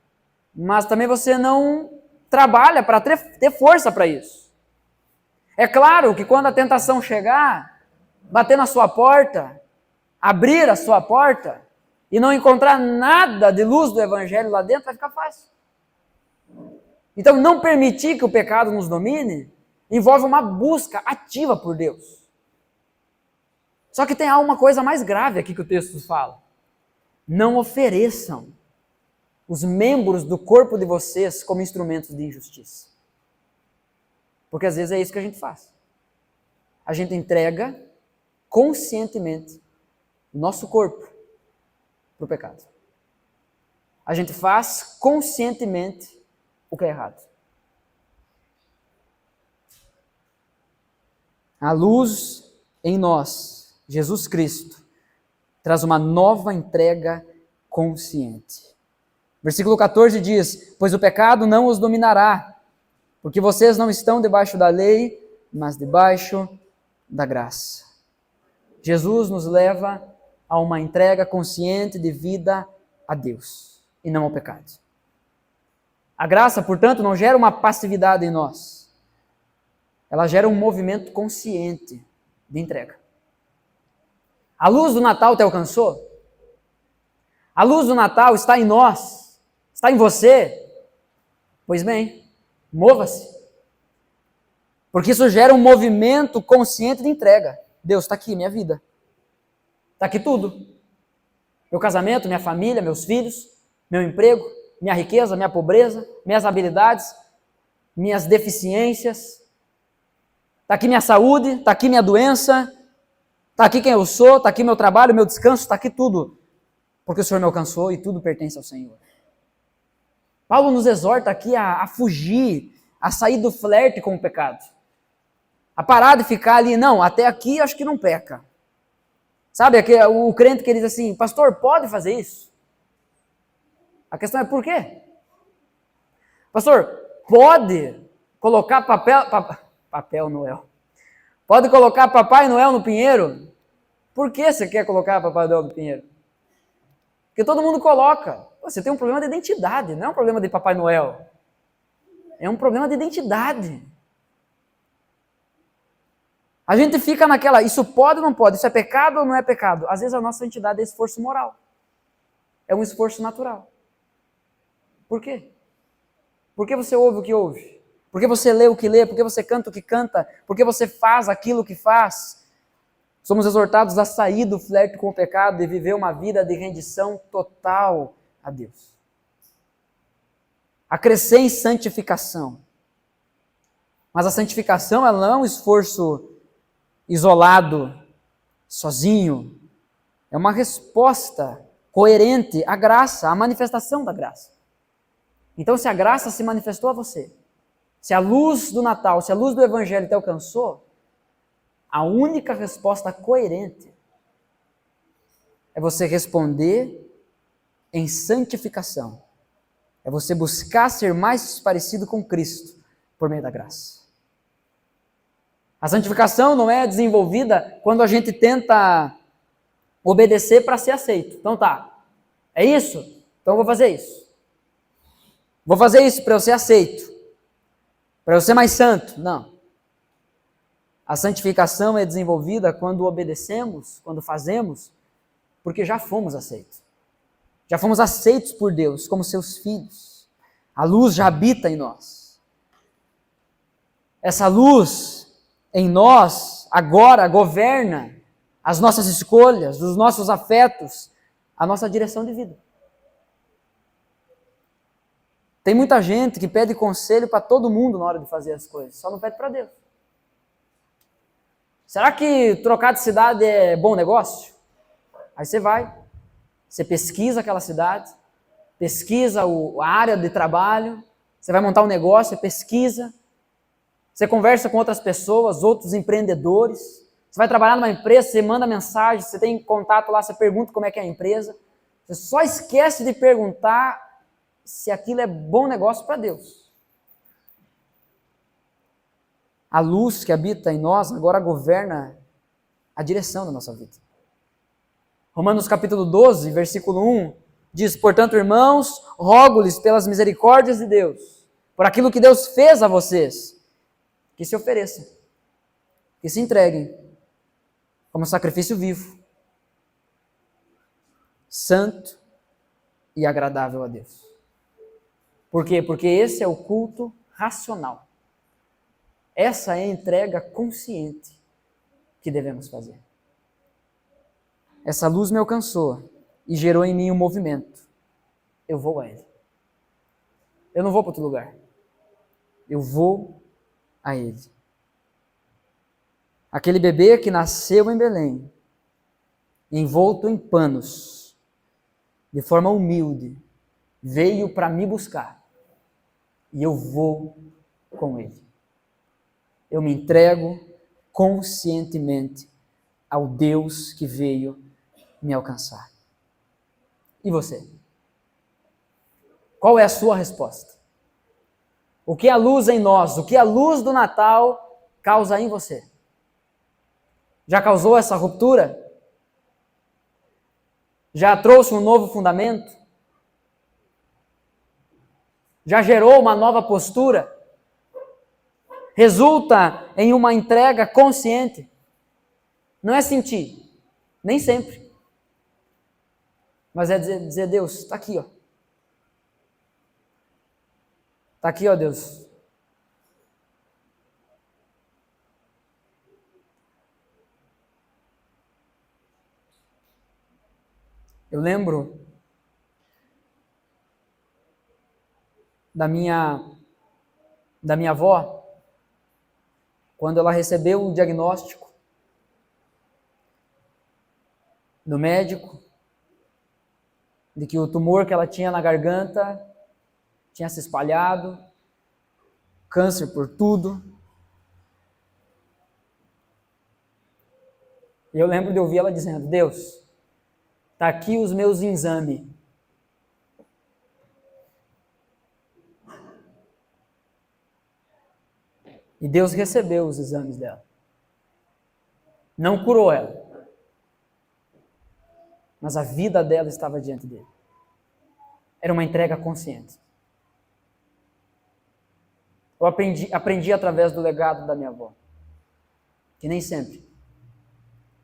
Mas também você não trabalha para ter força para isso. É claro que quando a tentação chegar, bater na sua porta, abrir a sua porta e não encontrar nada de luz do evangelho lá dentro, vai ficar fácil. Então, não permitir que o pecado nos domine envolve uma busca ativa por Deus. Só que tem uma coisa mais grave aqui que o texto fala. Não ofereçam os membros do corpo de vocês como instrumentos de injustiça. Porque às vezes é isso que a gente faz. A gente entrega conscientemente o nosso corpo para o pecado. A gente faz conscientemente o que é errado. A luz em nós, Jesus Cristo, traz uma nova entrega consciente. Versículo 14 diz: pois o pecado não os dominará, porque vocês não estão debaixo da lei, mas debaixo da graça. Jesus nos leva a uma entrega consciente de vida a Deus e não ao pecado. A graça, portanto, não gera uma passividade em nós. Ela gera um movimento consciente de entrega. A luz do Natal te alcançou? A luz do Natal está em nós? Está em você? Pois bem, mova-se. Porque isso gera um movimento consciente de entrega. Deus, está aqui minha vida. Está aqui tudo. Meu casamento, minha família, meus filhos, meu emprego, minha riqueza, minha pobreza, minhas habilidades, minhas deficiências. Está aqui minha saúde, está aqui minha doença, está aqui quem eu sou, está aqui meu trabalho, meu descanso, está aqui tudo. Porque o Senhor me alcançou e tudo pertence ao Senhor. Paulo nos exorta aqui a fugir, a sair do flerte com o pecado. A parar de ficar ali, não, até aqui acho que não peca. Sabe, o crente que diz assim, pastor, pode fazer isso? A questão é por quê? Pastor, pode colocar Papel Noel. Pode colocar Papai Noel no pinheiro? Por que você quer colocar Papai Noel no pinheiro? Porque todo mundo coloca. Você tem um problema de identidade, não é um problema de Papai Noel. É um problema de identidade. A gente fica naquela, isso pode ou não pode? Isso é pecado ou não é pecado? Às vezes a nossa identidade é esforço moral. É um esforço natural. Por quê? Por que você ouve o que ouve? Por que você lê o que lê? Por que você canta o que canta? Por que você faz aquilo que faz? Somos exortados a sair do flerte com o pecado e viver uma vida de rendição total a Deus. A crescer em santificação. Mas a santificação ela não é um esforço isolado, sozinho. É uma resposta coerente à graça, à manifestação da graça. Então, se a graça se manifestou a você, se a luz do Natal, se a luz do Evangelho te alcançou, a única resposta coerente é você responder em santificação. É você buscar ser mais parecido com Cristo por meio da graça. A santificação não é desenvolvida quando a gente tenta obedecer para ser aceito. Então tá, é isso? Então eu vou fazer isso. Vou fazer isso para eu ser aceito. Para eu ser mais santo. Não. A santificação é desenvolvida quando obedecemos, quando fazemos, porque já fomos aceitos. Já fomos aceitos por Deus como seus filhos. A luz já habita em nós. Essa luz em nós agora governa as nossas escolhas, os nossos afetos, a nossa direção de vida. Tem muita gente que pede conselho para todo mundo na hora de fazer as coisas, só não pede para Deus. Será que trocar de cidade é bom negócio? Aí você vai, você pesquisa aquela cidade, pesquisa a área de trabalho, você vai montar um negócio, você pesquisa, você conversa com outras pessoas, outros empreendedores, você vai trabalhar numa empresa, você manda mensagem, você tem contato lá, você pergunta como é que é a empresa, você só esquece de perguntar se aquilo é bom negócio para Deus. A luz que habita em nós agora governa a direção da nossa vida. Romanos capítulo 12, versículo 1, diz: portanto, irmãos, rogo-lhes pelas misericórdias de Deus, por aquilo que Deus fez a vocês, que se ofereçam, que se entreguem como sacrifício vivo, santo e agradável a Deus. Por quê? Porque esse é o culto racional. Essa é a entrega consciente que devemos fazer. Essa luz me alcançou e gerou em mim um movimento. Eu vou a Ele. Eu não vou para outro lugar. Eu vou a Ele. Aquele bebê que nasceu em Belém, envolto em panos, de forma humilde, veio para me buscar. E eu vou com Ele. Eu me entrego conscientemente ao Deus que veio me alcançar. E você? Qual é a sua resposta? O que a luz em nós, o que a luz do Natal causa em você? Já causou essa ruptura? Já trouxe um novo fundamento? Já gerou uma nova postura? Resulta em uma entrega consciente? Não é sentir, nem sempre. Mas é dizer Deus, está aqui, ó. Está aqui, ó Deus. Eu lembro da minha avó, quando ela recebeu o diagnóstico do médico de que o tumor que ela tinha na garganta tinha se espalhado, câncer por tudo. E eu lembro de ouvir ela dizendo: Deus, está aqui os meus exames. E Deus recebeu os exames dela. Não curou ela. Mas a vida dela estava diante dele. Era uma entrega consciente. Eu aprendi através do legado da minha avó, que nem sempre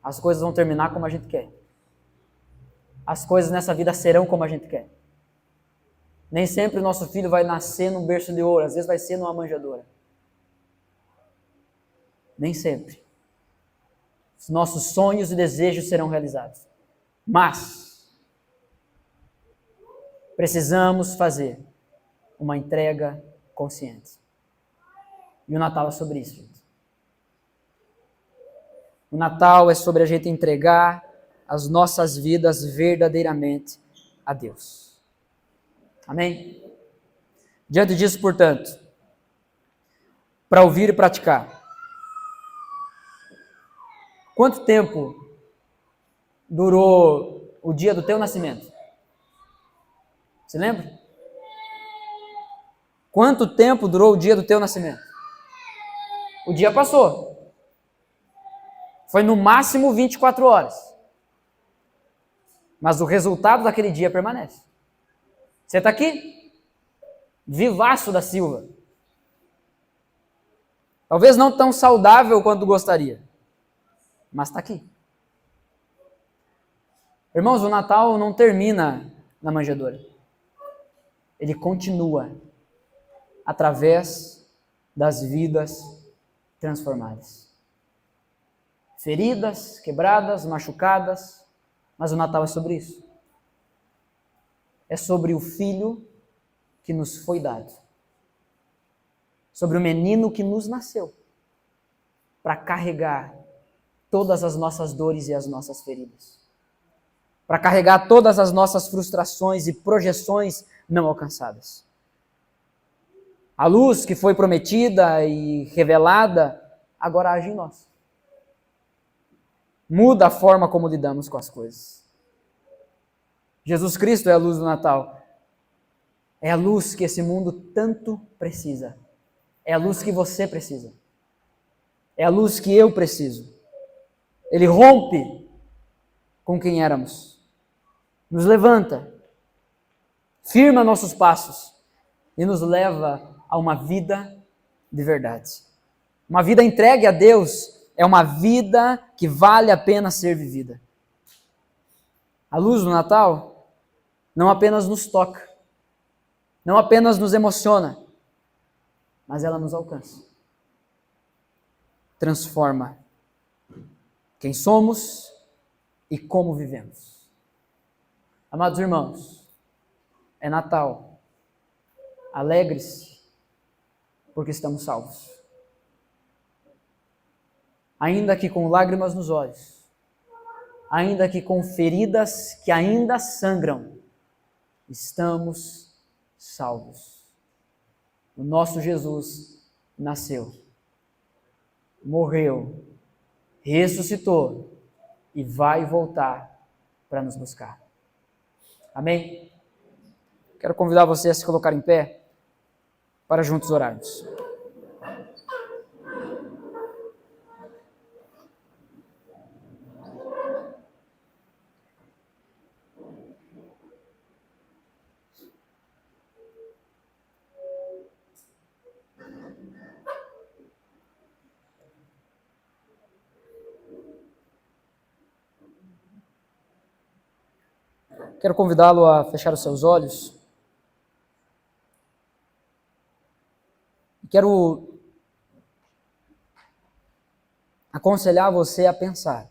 as coisas vão terminar como a gente quer. As coisas nessa vida serão como a gente quer. Nem sempre o nosso filho vai nascer num berço de ouro, às vezes vai ser numa manjedoura. Nem sempre. Os nossos sonhos e desejos serão realizados. Mas precisamos fazer uma entrega consciente. E o Natal é sobre isso, gente. O Natal é sobre a gente entregar as nossas vidas verdadeiramente a Deus. Amém? Diante disso, portanto, para ouvir e praticar. Quanto tempo durou o dia do teu nascimento? Você lembra? Quanto tempo durou o dia do teu nascimento? O dia passou. Foi no máximo 24 horas. Mas o resultado daquele dia permanece. Você está aqui? Vivaço da Silva. Talvez não tão saudável quanto gostaria. Mas está aqui. Irmãos, o Natal não termina na manjedoura. Ele continua através das vidas transformadas. Feridas, quebradas, machucadas, mas o Natal é sobre isso. É sobre o Filho que nos foi dado. Sobre o menino que nos nasceu para carregar todas as nossas dores e as nossas feridas. Para carregar todas as nossas frustrações e projeções não alcançadas. A luz que foi prometida e revelada, agora age em nós. Muda a forma como lidamos com as coisas. Jesus Cristo é a luz do Natal. É a luz que esse mundo tanto precisa. É a luz que você precisa. É a luz que eu preciso. Ele rompe com quem éramos. Nos levanta, firma nossos passos e nos leva a uma vida de verdade. Uma vida entregue a Deus é uma vida que vale a pena ser vivida. A luz do Natal não apenas nos toca, não apenas nos emociona, mas ela nos alcança. Transforma quem somos e como vivemos. Amados irmãos, é Natal. Alegre-se, porque estamos salvos. Ainda que com lágrimas nos olhos, ainda que com feridas que ainda sangram, estamos salvos. O nosso Jesus nasceu, morreu, ressuscitou e vai voltar para nos buscar. Amém? Quero convidar você a se colocar em pé para juntos orarmos. Quero convidá-lo a fechar os seus olhos. Quero aconselhar você a pensar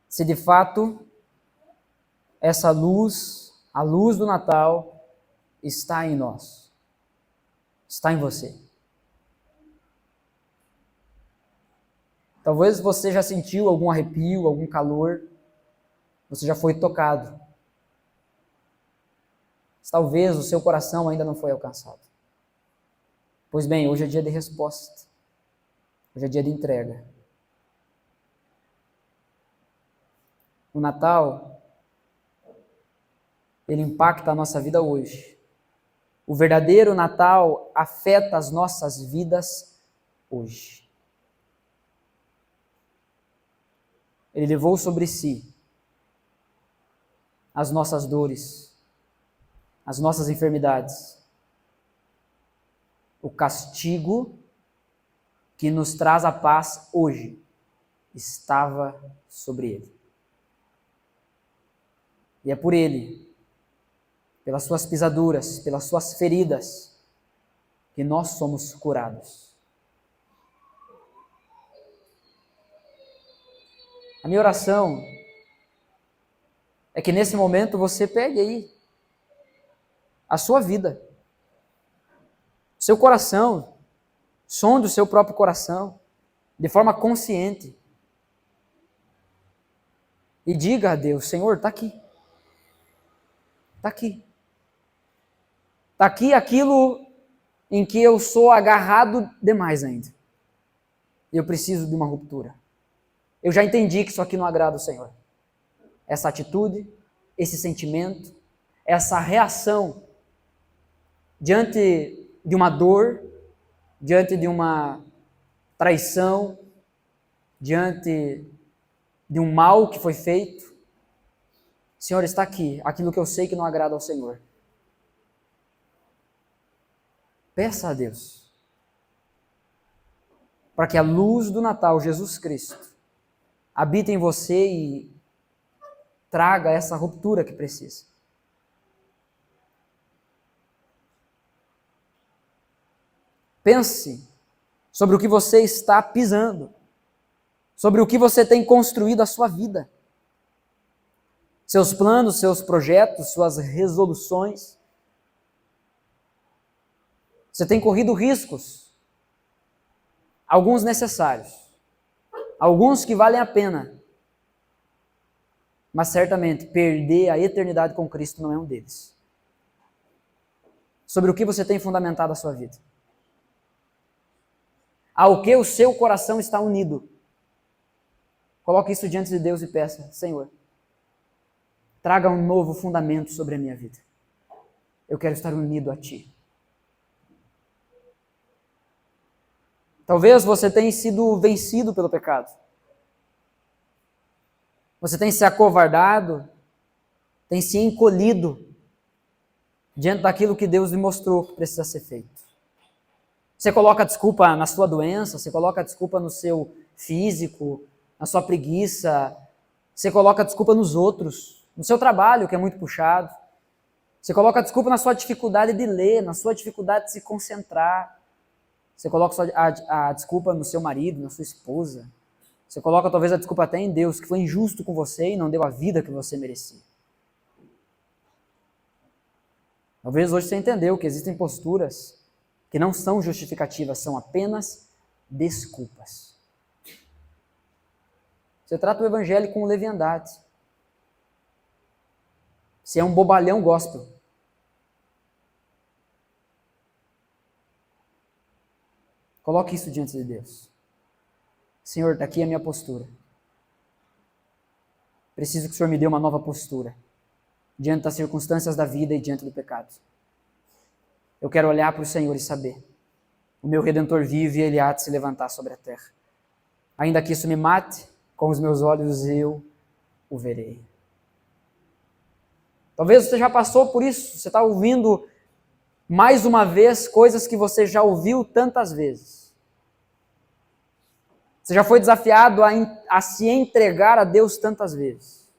se de fato essa luz, a luz do Natal, está em nós, está em você. Talvez você já sentiu algum arrepio, algum calor, você já foi tocado. Talvez o seu coração ainda não foi alcançado. Pois bem, hoje é dia de resposta. Hoje é dia de entrega. O Natal, ele impacta a nossa vida hoje. O verdadeiro Natal afeta as nossas vidas hoje. Ele levou sobre si as nossas dores, as nossas enfermidades, o castigo que nos traz a paz hoje estava sobre ele. E é por ele, pelas suas pisaduras, pelas suas feridas, que nós somos curados. A minha oração é que nesse momento você pegue aí a sua vida, seu coração, sonde o seu próprio coração, de forma consciente, e diga a Deus: Senhor, está aqui. Está aqui. Está aqui aquilo em que eu sou agarrado demais ainda. E eu preciso de uma ruptura. Eu já entendi que isso aqui não agrada ao Senhor. Essa atitude, esse sentimento, essa reação diante de uma dor, diante de uma traição, diante de um mal que foi feito. Senhor, está aqui aquilo que eu sei que não agrada ao Senhor. Peça a Deus para que a luz do Natal, Jesus Cristo, habite em você e traga essa ruptura que precisa. Pense sobre o que você está pisando, sobre o que você tem construído a sua vida, seus planos, seus projetos, suas resoluções. Você tem corrido riscos, alguns necessários, alguns que valem a pena, mas certamente perder a eternidade com Cristo não é um deles. Sobre o que você tem fundamentado a sua vida? Ao que o seu coração está unido? Coloque isso diante de Deus e peça: Senhor, traga um novo fundamento sobre a minha vida. Eu quero estar unido a Ti. Talvez você tenha sido vencido pelo pecado. Você tem se acovardado, tem se encolhido diante daquilo que Deus lhe mostrou que precisa ser feito. Você coloca a desculpa na sua doença, você coloca a desculpa no seu físico, na sua preguiça, você coloca a desculpa nos outros, no seu trabalho, que é muito puxado. Você coloca a desculpa na sua dificuldade de ler, na sua dificuldade de se concentrar. Você coloca a desculpa no seu marido, na sua esposa. Você coloca talvez a desculpa até em Deus, que foi injusto com você e não deu a vida que você merecia. Talvez hoje você entendeu que existem posturas que não são justificativas, são apenas desculpas. Você trata o evangelho com leviandade. Você é um bobalhão gospel. Coloque isso diante de Deus. Senhor, está aqui a minha postura. Preciso que o Senhor me dê uma nova postura diante das circunstâncias da vida e diante do pecado. Eu quero olhar para o Senhor e saber: o meu Redentor vive e Ele há de se levantar sobre a terra. Ainda que isso me mate, com os meus olhos eu o verei. Talvez você já passou por isso, você está ouvindo mais uma vez coisas que você já ouviu tantas vezes. Você já foi desafiado a se entregar a Deus tantas vezes.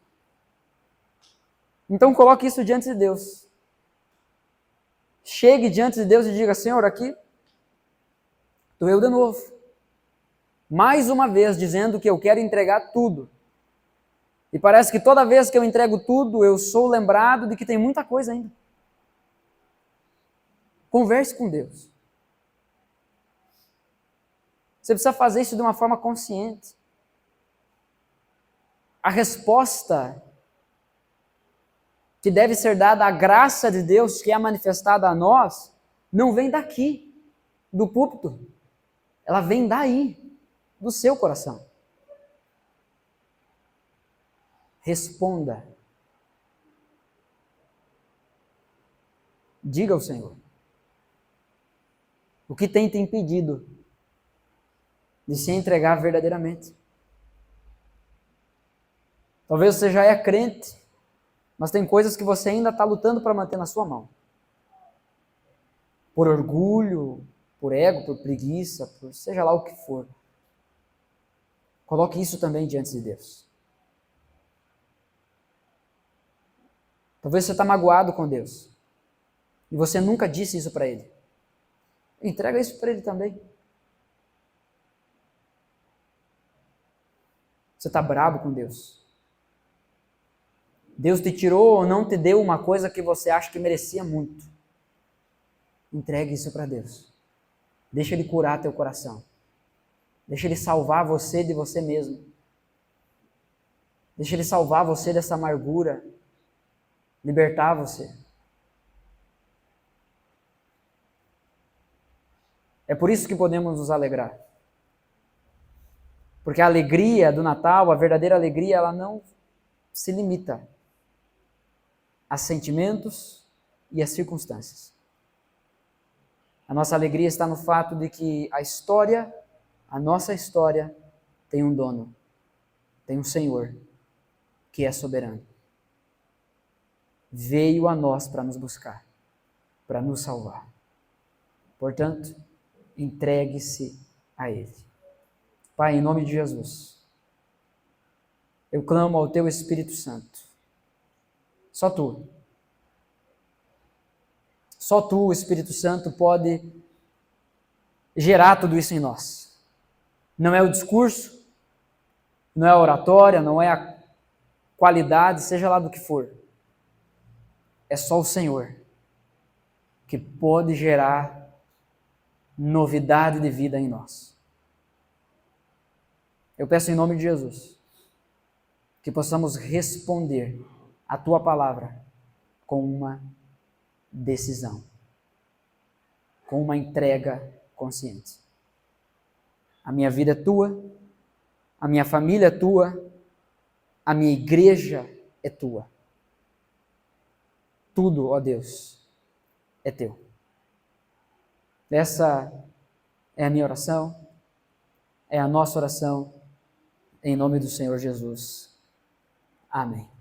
Então coloque isso diante de Deus. Chegue diante de Deus e diga: Senhor, aqui estou eu de novo. Mais uma vez dizendo que eu quero entregar tudo. E parece que toda vez que eu entrego tudo, eu sou lembrado de que tem muita coisa ainda. Converse com Deus. Você precisa fazer isso de uma forma consciente. A resposta que deve ser dada à graça de Deus, que é manifestada a nós, não vem daqui, do púlpito. Ela vem daí, do seu coração. Responda. Diga ao Senhor: o que tem te impedido de se entregar verdadeiramente? Talvez você já é crente, mas tem coisas que você ainda está lutando para manter na sua mão. Por orgulho, por ego, por preguiça, por seja lá o que for. Coloque isso também diante de Deus. Talvez você está magoado com Deus e você nunca disse isso para Ele. Entrega isso para Ele também. Você está bravo com Deus. Deus te tirou ou não te deu uma coisa que você acha que merecia muito. Entregue isso para Deus. Deixa Ele curar teu coração. Deixa Ele salvar você de você mesmo. Deixa Ele salvar você dessa amargura. Libertar você. É por isso que podemos nos alegrar. Porque a alegria do Natal, a verdadeira alegria, ela não se limita a sentimentos e a circunstâncias. A nossa alegria está no fato de que a nossa história, tem um dono, tem um Senhor, que é soberano. Veio a nós para nos buscar, para nos salvar. Portanto, entregue-se a Ele. Pai, em nome de Jesus, eu clamo ao Teu Espírito Santo. Só Tu, o Espírito Santo, pode gerar tudo isso em nós. Não é o discurso, não é a oratória, não é a qualidade, seja lá do que for. É só o Senhor que pode gerar novidade de vida em nós. Eu peço em nome de Jesus que possamos responder a Tua palavra com uma decisão, com uma entrega consciente. A minha vida é Tua, a minha família é Tua, a minha igreja é Tua. Tudo, ó Deus, é Teu. Essa é a minha oração. é a nossa oração, em nome do Senhor Jesus. Amém.